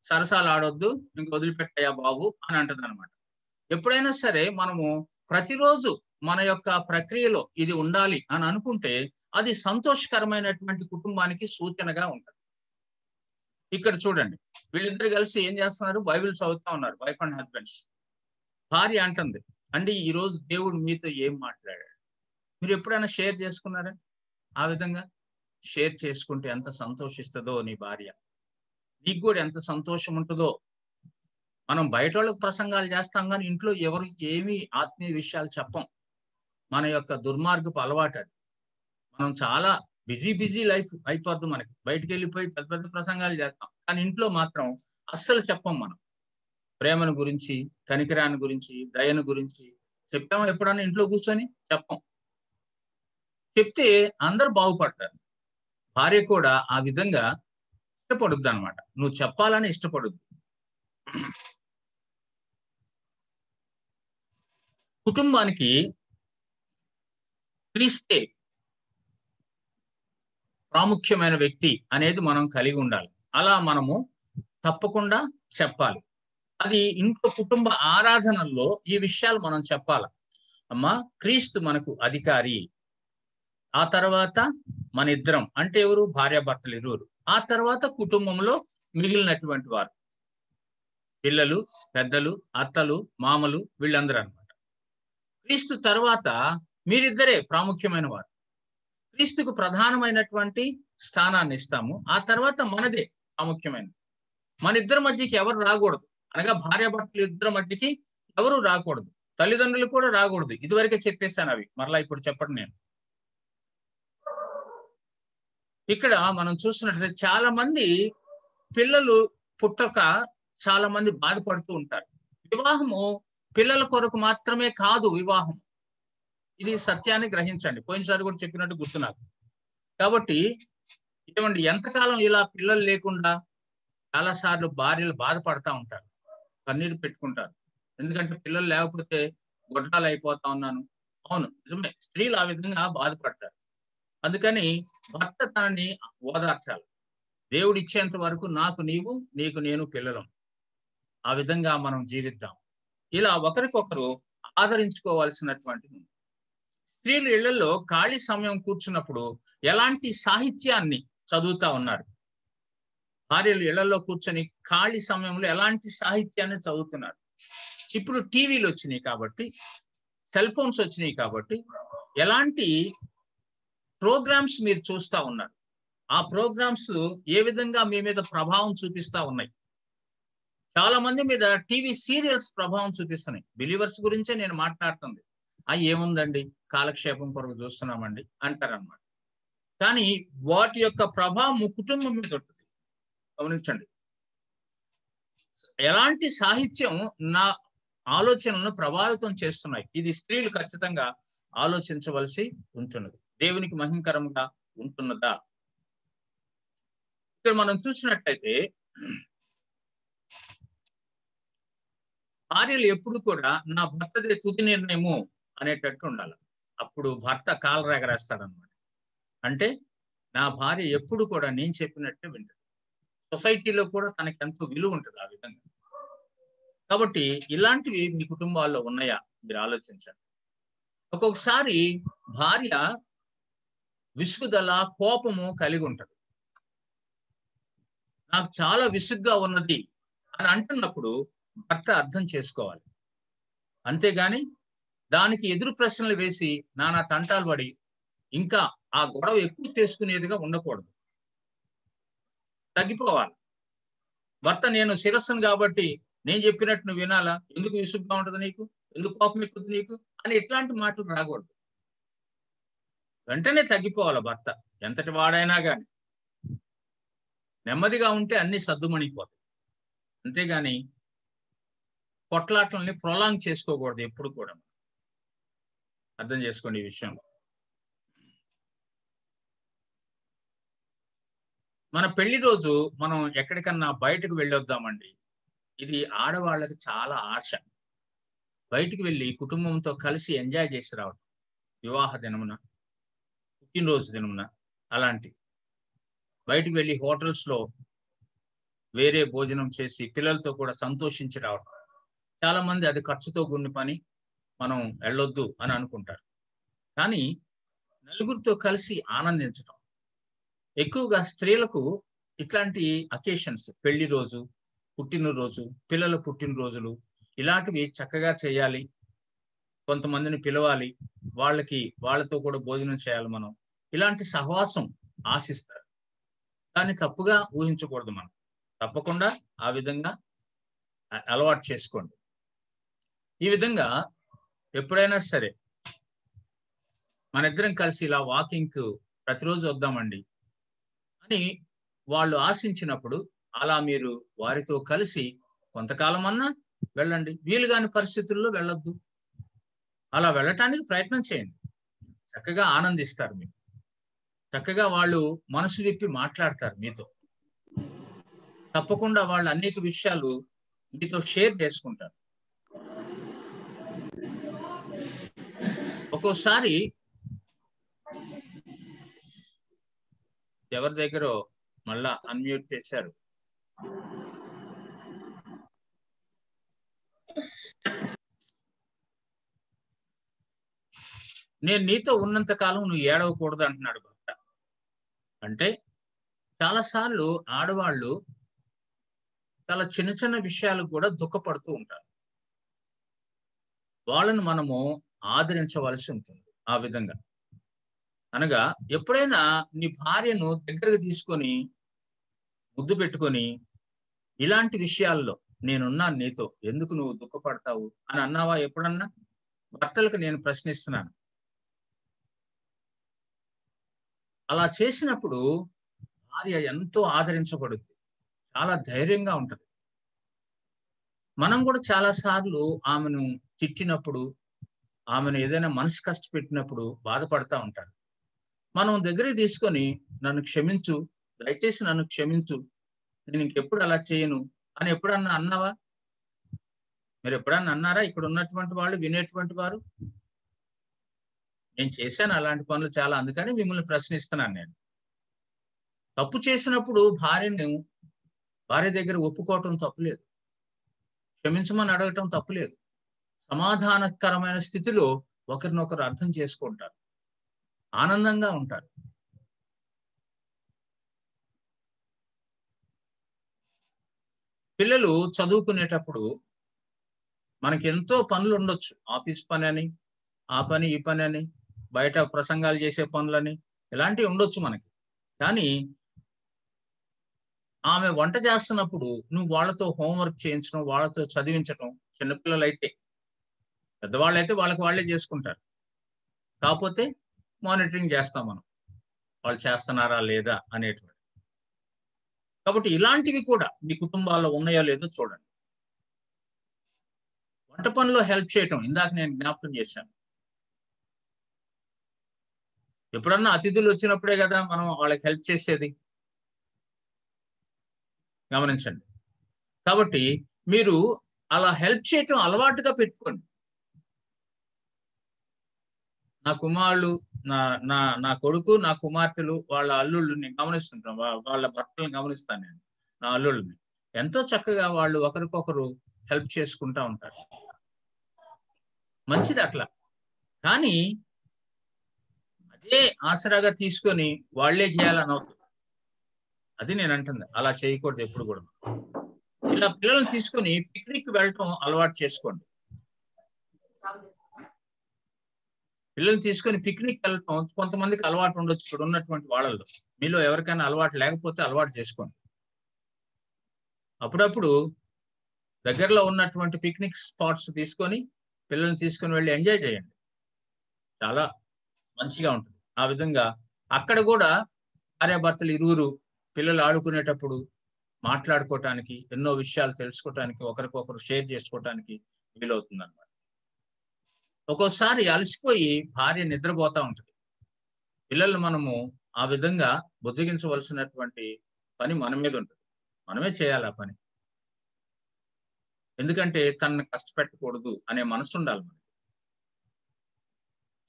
సరసాలు ఆడొద్దు, ఇంక వదిలిపెట్టయ్యా బాబు అని అంటది అనమాట. ఎప్పుడైనా సరే మనము ప్రతిరోజు మన యొక్క ప్రక్రియలో ఇది ఉండాలి అని అనుకుంటే అది సంతోషకరమైనటువంటి కుటుంబానికి సూచనగా ఉంటుంది. ఇక్కడ చూడండి, వీళ్ళిద్దరు కలిసి ఏం చేస్తున్నారు, బైబిల్ చదువుతా ఉన్నారు, వైఫ్ అండ్ హస్బెండ్స్. భార్య అంటుంది, అండి ఈ రోజు దేవుడు మీతో ఏం మాట్లాడాడు, మీరు ఎప్పుడైనా షేర్ చేసుకున్నారా? ఆ విధంగా షేర్ చేసుకుంటే ఎంత సంతోషిస్తుందో నీ భార్య, నీకు కూడా ఎంత సంతోషం ఉంటుందో. మనం బయట వాళ్ళకి ప్రసంగాలు చేస్తాం కానీ ఇంట్లో ఎవరికి ఏమీ ఆత్మీయ విషయాలు చెప్పం. మన యొక్క దుర్మార్గపు అలవాటు అది. మనం చాలా బిజీ లైఫ్ అయిపోద్ది మనకి, బయటికి వెళ్ళిపోయి పెద్ద పెద్ద ప్రసంగాలు చేస్తాం కానీ ఇంట్లో మాత్రం అస్సలు చెప్పం. మనం ప్రేమను గురించి, కనికరాన్ని గురించి, దయను గురించి చెప్పామో ఎప్పుడన్నా ఇంట్లో కూర్చొని? చెప్పం. చెప్తే అందరూ బాగుపడతారు. భార్య కూడా ఆ విధంగా ఇష్టపడుద్ది అనమాట, నువ్వు చెప్పాలని ఇష్టపడుద్ది. కుటుంబానికి క్రీస్తే ప్రాముఖ్యమైన వ్యక్తి అనేది మనం కలిగి ఉండాలి. అలా మనము తప్పకుండా చెప్పాలి. అది ఇంట్లో కుటుంబ ఆరాధనల్లో ఈ విషయాలు మనం చెప్పాలి. అమ్మా, క్రీస్తు మనకు అధికారి, ఆ తర్వాత మన ఇద్దరం అంటే ఎవరు, భార్యాభర్తలు ఇరువురు, ఆ తర్వాత కుటుంబంలో మిగిలినటువంటి వారు, పిల్లలు, పెద్దలు, అత్తలు, మామలు, వీళ్ళందరూ అనమాట. క్రీస్తు తర్వాత మీరిద్దరే ప్రాముఖ్యమైన వారు. క్రీస్తుకు ప్రధానమైనటువంటి స్థానాన్ని ఇస్తాము, ఆ తర్వాత మనదే ప్రాముఖ్యమైనది. మన ఇద్దరి మధ్యకి ఎవరు రాకూడదు, అనగా భార్యాభర్తలు ఇద్దరి మధ్యకి ఎవరు రాకూడదు, తల్లిదండ్రులు కూడా రాకూడదు. ఇదివరకే చెప్పేశాను అవి, మరలా ఇప్పుడు చెప్పండి. నేను ఇక్కడ మనం చూస్తున్నట్లయితే చాలా మంది పిల్లలు పుట్టక చాలా మంది బాధపడుతూ ఉంటారు. వివాహము పిల్లల కొరకు మాత్రమే కాదు, వివాహం ఇది సత్యాన్ని గ్రహించండి. పోయినసారి కూడా చెప్పినట్టు గుర్తు నాకు. కాబట్టి ఏమండి, ఎంతకాలం ఇలా పిల్లలు లేకుండా చాలా సార్లు భార్యలు బాధపడతా ఉంటారు, కన్నీరు పెట్టుకుంటారు. ఎందుకంటే పిల్లలు లేకపోతే గొడ్రాలు అయిపోతా ఉన్నాను. అవును, నిజమే, స్త్రీలు ఆ విధంగా బాధపడతారు. అందుకని భర్త తనని ఓదార్చాలి. దేవుడు ఇచ్చేంత వరకు నాకు నీవు, నీకు నేను పిల్లలం, ఆ విధంగా మనం జీవిద్దాం. ఇలా ఒకరికొకరు ఆదరించుకోవాల్సినటువంటి. స్త్రీలు ఇళ్లలో ఖాళీ సమయం కూర్చున్నప్పుడు ఎలాంటి సాహిత్యాన్ని చదువుతా ఉన్నారు? భార్యలు ఇళ్లలో కూర్చొని ఖాళీ సమయంలో ఎలాంటి సాహిత్యాన్ని చదువుతున్నారు? ఇప్పుడు టీవీలు వచ్చినాయి కాబట్టి, సెల్ ఫోన్స్ వచ్చినాయి కాబట్టి ఎలాంటి ప్రోగ్రామ్స్ మీరు చూస్తా ఉన్నారు? ఆ ప్రోగ్రామ్స్ ఏ విధంగా మీ మీద ప్రభావం చూపిస్తా ఉన్నాయి? చాలా మంది మీద టీవీ సీరియల్స్ ప్రభావం చూపిస్తున్నాయి. బిలీవర్స్ గురించే నేను మాట్లాడుతుంది. ఏముందండి, కాలక్షేపం కొరకు చూస్తున్నామండి అంటారన్నమాట. కానీ వాటి యొక్క ప్రభావం కుటుంబం మీద ఉంటుంది. గమనించండి, ఎలాంటి సాహిత్యం నా ఆలోచనలను ప్రభావితం చేస్తున్నాయి, ఇది స్త్రీలు ఖచ్చితంగా ఆలోచించవలసి ఉంటున్నది. దేవునికి మహిమకరంగా ఉంటున్నదా? ఇక్కడ మనం చూసినట్లయితే భార్యలు ఎప్పుడు కూడా నా భర్తదే తుది నిర్ణయము అనేటట్టు ఉండాలి. అప్పుడు భర్త కాలర్ ఎగరేస్తాడనమాట. అంటే నా భార్య ఎప్పుడు కూడా నేను చెప్పినట్టే వింటది. సొసైటీలో కూడా తనకెంతో విలువ ఉంటది ఆ విధంగా. కాబట్టి ఇలాంటివి మీ కుటుంబాల్లో ఉన్నాయా? మీరు ఆలోచించండి. ఒక్కొక్కసారి భార్య విసుగుదల, కోపము కలిగి ఉంటది. నాకు చాలా విసుగ్గా ఉన్నది అని అంటున్నప్పుడు భర్త అర్థం చేసుకోవాలి. అంతేగాని దానికి ఎదురు ప్రశ్నలు వేసి నానా తంటాలు పడి ఇంకా ఆ గొడవ ఎక్కువ చేసుకునేదిగా ఉండకూడదు. తగ్గిపోవాలి. భర్త నేను శిరస్సును కాబట్టి నేను చెప్పినట్టు నువ్వు వినాలా? ఎందుకు విసుగ్గా ఉంటది నీకు? ఎందుకు కోపం ఎక్కుద్ది నీకు? అని ఇట్లాంటి మాటలు రాకూడదు. వెంటనే తగ్గిపోవాలి భర్త. ఎంతటి వాడైనా గాని. నెమ్మదిగా ఉంటే అన్ని సద్దుమణిగిపోతాయి. అంతేగాని కొట్లాటల్ని ప్రొలాంగ్ చేసుకోకూడదు ఎప్పుడు కూడా. అర్థం చేసుకోండి ఈ విషయంలో. మన పెళ్లి రోజు మనం ఎక్కడికన్నా బయటకు వెళ్ళొద్దామండి. ఇది ఆడవాళ్ళకి చాలా ఆశ. బయటికి వెళ్ళి కుటుంబంతో కలిసి ఎంజాయ్ చేసి రావడం. వివాహ దినమున, పుట్టినరోజు దినమున అలాంటివి. బయటికి వెళ్ళి హోటల్స్‌లో వేరే భోజనం చేసి పిల్లలతో కూడా సంతోషించి రావడం. చాలా మంది అది ఖర్చుతో కూడిన పని. మనం వెళ్ళొద్దు అని అనుకుంటారు. కానీ నలుగురితో కలిసి ఆనందించడం. ఎక్కువగా స్త్రీలకు ఇట్లాంటి అకేషన్స్ పెళ్లి రోజు, పుట్టినరోజు, పిల్లల పుట్టినరోజులు ఇలాంటివి చక్కగా చేయాలి. కొంతమందిని పిలవాలి. వాళ్ళతో కూడా భోజనం చేయాలి మనం. ఇలాంటి సహవాసం ఆశిస్తారు. దాన్ని తప్పుగా ఊహించకూడదు మనం. తప్పకుండా ఆ విధంగా అలవాటు చేసుకోండి. ఈ విధంగా ఎప్పుడైనా సరే మనిద్దరం కలిసి ఇలా వాకింగ్‌కు ప్రతిరోజు వద్దామండి అని వాళ్ళు ఆశించినప్పుడు అలా మీరు వారితో కలిసి కొంతకాలమన్నా వెళ్ళండి. వీలు కాని పరిస్థితుల్లో వెళ్ళొద్దు. అలా వెళ్ళటానికి ప్రయత్నం చేయండి. చక్కగా ఆనందిస్తారు మీరు. చక్కగా వాళ్ళు మనసు విప్పి మాట్లాడతారు మీతో. తప్పకుండా వాళ్ళు అనేక విషయాలు మీతో షేర్ చేసుకుంటారు. ఒక్కోసారి ఎవరి దగ్గరో మళ్ళా అన్మ్యూట్ చేశారు. నేను నీతో ఉన్నంత కాలం నువ్వు ఏడవకూడదు అంటున్నాడు భర్త. అంటే చాలా సార్లు ఆడవాళ్ళు చాలా చిన్న చిన్న విషయాలకు కూడా దుఃఖపడుతూ ఉంటారు. వాళ్ళను మనము ఆదరించవలసి ఉంటుంది ఆ విధంగా. అనగా ఎప్పుడైనా నీ భార్యను దగ్గరకు తీసుకొని ముద్దు పెట్టుకొని ఇలాంటి విషయాల్లో నేనున్నాను నీతో, ఎందుకు నువ్వు దుఃఖపడతావు అని అన్నావా ఎప్పుడన్నా? భర్తలకు నేను ప్రశ్నిస్తున్నాను. అలా చేసినప్పుడు భార్య ఎంతో ఆదరించబడుద్ది. చాలా ధైర్యంగా ఉంటది. మనం కూడా చాలా సార్లు ఆమెను తిట్టినప్పుడు, ఆమెను ఏదైనా మనసు కష్టపెట్టినప్పుడు బాధపడతా ఉంటారు. మనం దగ్గరికి తీసుకొని నన్ను క్షమించు, దయచేసి నన్ను క్షమించు, నేను ఇంకెప్పుడు అలా చేయను అని ఎప్పుడన్నా అన్నావా? మీరు ఎప్పుడన్నా అన్నారా? ఇక్కడ ఉన్నటువంటి వాళ్ళు, వినేటువంటి వారు? నేను చేశాను అలాంటి పనులు చాలా, అందుకని మిమ్మల్ని ప్రశ్నిస్తున్నాను నేను. తప్పు చేసినప్పుడు భార్య దగ్గర ఒప్పుకోవటం తప్పులేదు. క్షమించమని అడగటం తప్పులేదు. సమాధానకరమైన స్థితిలో ఒకరినొకరు అర్థం చేసుకుంటారు. ఆనందంగా ఉంటారు. పిల్లలు చదువుకునేటప్పుడు మనకి ఎంతో పనులు ఉండొచ్చు. ఆఫీస్ పని అని, ఆ పని, ఈ పని అని, బయట ప్రసంగాలు చేసే పనులని ఇలాంటివి ఉండొచ్చు మనకి. కానీ ఆమె వంట చేస్తున్నప్పుడు నువ్వు వాళ్ళతో హోంవర్క్ చేయించడం, వాళ్ళతో చదివించటం, చిన్నపిల్లలైతే. పెద్దవాళ్ళైతే వాళ్ళకి వాళ్ళే చేసుకుంటారు. కాకపోతే మానిటరింగ్ చేస్తాం మనం. వాళ్ళు చేస్తున్నారా లేదా అనేటువంటి. కాబట్టి ఇలాంటివి కూడా మీ కుటుంబాల్లో ఉన్నాయో లేదో చూడండి. వంట పనిలో హెల్ప్ చేయటం ఇందాక నేను జ్ఞాపకం చేశాను. ఎప్పుడన్నా అతిథులు వచ్చినప్పుడే కదా మనం వాళ్ళకి హెల్ప్ చేసేది. గమనించండి. కాబట్టి మీరు అలా హెల్ప్ చేయటం అలవాటుగా పెట్టుకోండి. నా కుమారులు, నా నా నా కొడుకు, నా కుమార్తెలు, వాళ్ళ అల్లుళ్ళు నేను గమనిస్తుంటాను. వాళ్ళ భర్తలను గమనిస్తాను నేను. నా అల్లుళ్ళని. ఎంతో చక్కగా వాళ్ళు ఒకరికొకరు హెల్ప్ చేసుకుంటా ఉంటారు. మంచిది అట్లా. కానీ అదే ఆసరాగా తీసుకొని వాళ్ళే చేయాలని అవుతుంది. అది నేను అంటుంది. అలా చేయకూడదు ఎప్పుడు కూడా. ఇలా పిల్లల్ని తీసుకొని పిక్నిక్ వెళ్ళటం అలవాటు చేసుకోండి. పిల్లల్ని తీసుకొని పిక్నిక్ వెళ్ళటం కొంతమందికి అలవాటు ఉండొచ్చు ఇక్కడ ఉన్నటువంటి వాళ్ళలో. మీలో ఎవరికైనా అలవాటు లేకపోతే అలవాటు చేసుకోండి. అప్పుడప్పుడు దగ్గరలో ఉన్నటువంటి పిక్నిక్ స్పాట్స్ తీసుకొని పిల్లల్ని తీసుకొని వెళ్ళి ఎంజాయ్ చేయండి. చాలా మంచిగా ఉంటుంది. ఆ విధంగా అక్కడ కూడా భార్యాభర్తలు ఇరువురు పిల్లలు ఆడుకునేటప్పుడు మాట్లాడుకోవటానికి, ఎన్నో విషయాలు తెలుసుకోవటానికి, ఒకరికొకరు షేర్ చేసుకోవటానికి వీలవుతుందన్నమాట. ఒక్కోసారి అలసిపోయి భార్య నిద్రపోతా ఉంటుంది. పిల్లలు మనము ఆ విధంగా బుజ్జగించవలసినటువంటి పని మన మీద ఉంటుంది. మనమే చేయాలి ఆ పని. ఎందుకంటే తనని కష్టపెట్టకూడదు అనే మనసు ఉండాలి మనకి.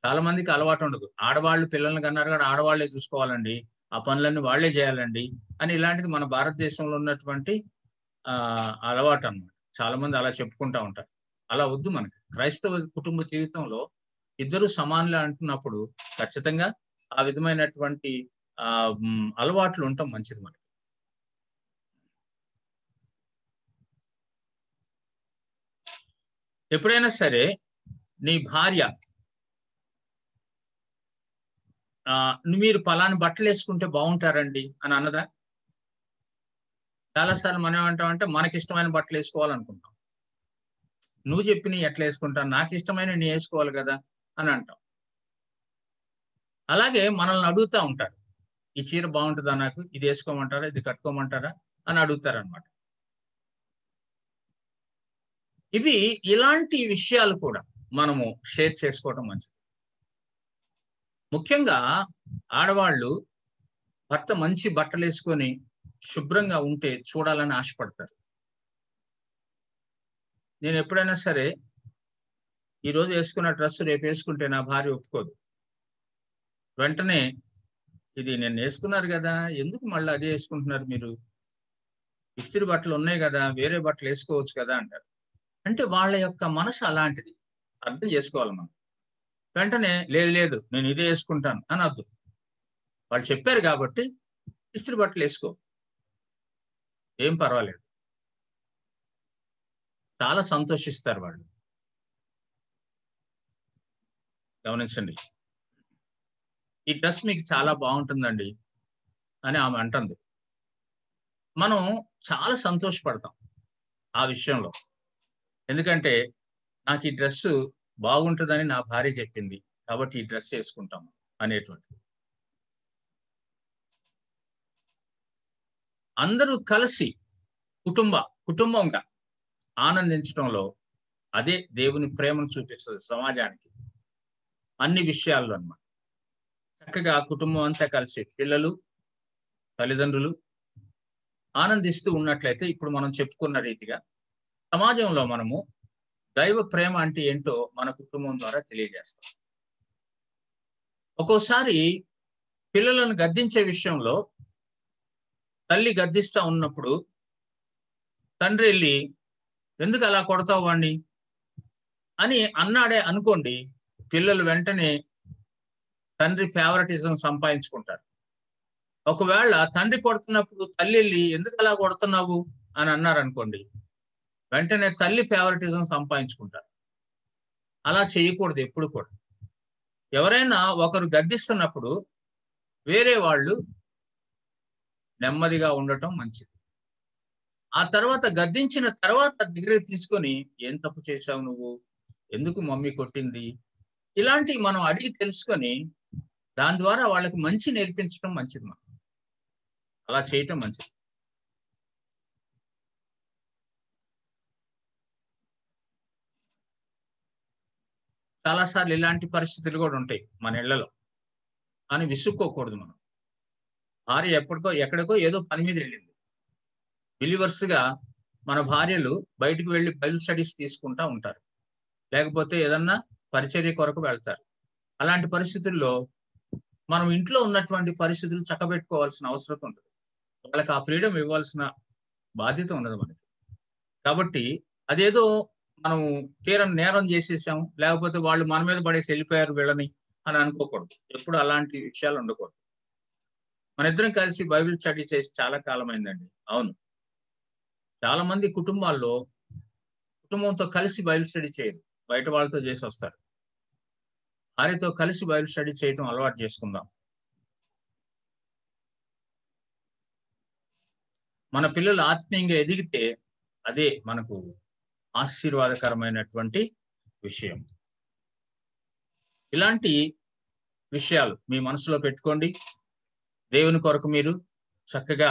చాలా మందికి అలవాటు ఉండదు. ఆడవాళ్ళు పిల్లల్ని కన్నారు కూడా ఆడవాళ్లే చూసుకోవాలండి, ఆ పనులన్నీ వాళ్లే చేయాలండి అని ఇలాంటిది మన భారతదేశంలో ఉన్నటువంటి అలవాటు అన్నమాట. చాలా మంది అలా చెప్పుకుంటా ఉంటారు. అలా వద్దు మనకి. క్రైస్తవ కుటుంబ జీవితంలో ఇద్దరు సమానులే అంటున్నప్పుడు ఖచ్చితంగా ఆ విధమైనటువంటి అలవాట్లు ఉండటం మంచిది మనకి. ఎప్పుడైనా సరే నీ భార్య మీరు పలాని బట్టలు వేసుకుంటే బాగుంటారండి అని అన్నదా? చాలాసార్లు మనం ఏమంటామంటే మనకి ఇష్టమైన బట్టలు వేసుకోవాలనుకుంటాం. నువ్వు చెప్పి ఎట్లా వేసుకుంటాను, నాకు ఇష్టమైన నీ వేసుకోవాలి కదా అని అంటాం. అలాగే మనల్ని అడుగుతూ ఉంటారు, ఈ చీర బాగుంటుందా, నాకు ఇది వేసుకోమంటారా, ఇది కట్టుకోమంటారా అని అడుగుతారనమాట. ఇలాంటి విషయాలు కూడా మనము షేర్ చేసుకోవడం మంచిది. ముఖ్యంగా ఆడవాళ్ళు భర్త మంచి బట్టలు వేసుకొని శుభ్రంగా ఉంటే చూడాలని ఆశపడతారు. నేను ఎప్పుడైనా సరే ఈరోజు వేసుకున్న డ్రెస్ రేపు వేసుకుంటే నా భార్య ఒప్పుకోదు. వెంటనే ఇది నేను వేసుకున్నారు కదా, ఎందుకు మళ్ళీ అదే వేసుకుంటున్నారు మీరు, ఇస్త్రీ బట్టలు ఉన్నాయి కదా, వేరే బట్టలు వేసుకోవచ్చు కదా అంటారు. అంటే వాళ్ళ యొక్క మనసు అలాంటిది, అర్థం చేసుకోవాలి మనం. వెంటనే లేదు లేదు నేను ఇదే వేసుకుంటాను అని అద్దు. వాళ్ళు చెప్పారు కాబట్టి ఇస్త్రీ బట్టలు వేసుకో, ఏం పర్వాలేదు, చాలా సంతోషిస్తారు వాళ్ళు. గమనించండి, ఈ డ్రెస్ మీకు చాలా బాగుంటుందండి అని ఆమె అంటుంది. మనం చాలా సంతోషపడతాం ఆ విషయంలో. ఎందుకంటే నాకు ఈ డ్రెస్సు బాగుంటుందని నా భార్య చెప్పింది కాబట్టి ఈ డ్రెస్ వేసుకుంటాము అనేటువంటి. అందరూ కలిసి కుటుంబంగా ఆనందించడంలో అదే దేవుని ప్రేమను చూపిస్తుంది సమాజానికి, అన్ని విషయాల్లో అన్నమాట. చక్కగా కుటుంబం అంతా కలిసి పిల్లలు, తల్లిదండ్రులు ఆనందిస్తూ ఉన్నట్లయితే ఇప్పుడు మనం చెప్పుకున్న రీతిగా సమాజంలో మనము దైవ ప్రేమ అంటే ఏంటో మన కుటుంబం ద్వారా తెలియజేస్తాం. ఒక్కోసారి పిల్లలను గద్దించే విషయంలో తల్లి గద్దిస్తా ఉన్నప్పుడు తండ్రి వెళ్ళి ఎందుకు అలా కొడతావు వాణ్ణి అని అన్నాడే అనుకోండి, పిల్లలు వెంటనే తండ్రి ఫేవరెటిజం సంపాదించుకుంటారు. ఒకవేళ తండ్రి కొడుతున్నప్పుడు తల్లి వెళ్ళి ఎందుకు అలా కొడుతున్నావు అని అన్నారనుకోండి, వెంటనే తల్లి ఫేవరెటిజం సంపాదించుకుంటారు. అలా చేయకూడదు ఎప్పుడు కూడా. ఎవరైనా ఒకరు గద్దిస్తున్నప్పుడు వేరే వాళ్ళు నెమ్మదిగా ఉండటం మంచిది. ఆ తర్వాత గద్దించిన తర్వాత దగ్గరికి తీసుకొని ఏం తప్పు చేశావు నువ్వు, ఎందుకు మమ్మీ కొట్టింది, ఇలాంటివి మనం అడిగి తెలుసుకొని దాని ద్వారా వాళ్ళకి మంచి నేర్పించడం మంచిది. మనం అలా చేయటం మంచిది. చాలాసార్లు ఇలాంటి పరిస్థితులు కూడా ఉంటాయి మన ఇళ్లలో, కానీ విసుక్కోకూడదు మనం. భార్య ఎక్కడికో ఏదో పని మీద వెళ్ళింది, బిలీవర్స్ గా మన భార్యలు బయటికి వెళ్ళి బైబిల్ స్టడీస్ తీసుకుంటా ఉంటారు, లేకపోతే ఏదన్నా పరిచర్య కొరకు వెళ్తారు. అలాంటి పరిస్థితుల్లో మనం ఇంట్లో ఉన్నటువంటి పరిస్థితులు చక్కబెట్టుకోవాల్సిన అవసరం ఉంటుంది. వాళ్ళకి ఆ ఫ్రీడమ్ ఇవ్వాల్సిన బాధ్యత ఉన్నది మనకి. కాబట్టి అదేదో మనం నేరం చేసేసాం, లేకపోతే వాళ్ళు మన మీద పడేసి వెళ్ళిపోయారు వీళ్ళని అని అనుకోకూడదు. ఎప్పుడు అలాంటి విషయాలు ఉండకూడదు. మన ఇద్దరం కలిసి బైబిల్ స్టడీ చేసి చాలా కాలం అయిందండి. అవును, చాలా మంది కుటుంబాల్లో కుటుంబంతో కలిసి బైబిల్ స్టడీ చేయరు, బయట వాళ్ళతో చేసి వస్తారు. భార్యతో కలిసి బైబిల్ స్టడీ చేయటం అలవాటు చేసుకుందాం. మన పిల్లలు ఆత్మీయంగా ఎదిగితే అదే మనకు ఆశీర్వాదకరమైనటువంటి విషయం. ఇలాంటి విషయాలు మీ మనసులో పెట్టుకోండి. దేవుని కొరకు మీరు చక్కగా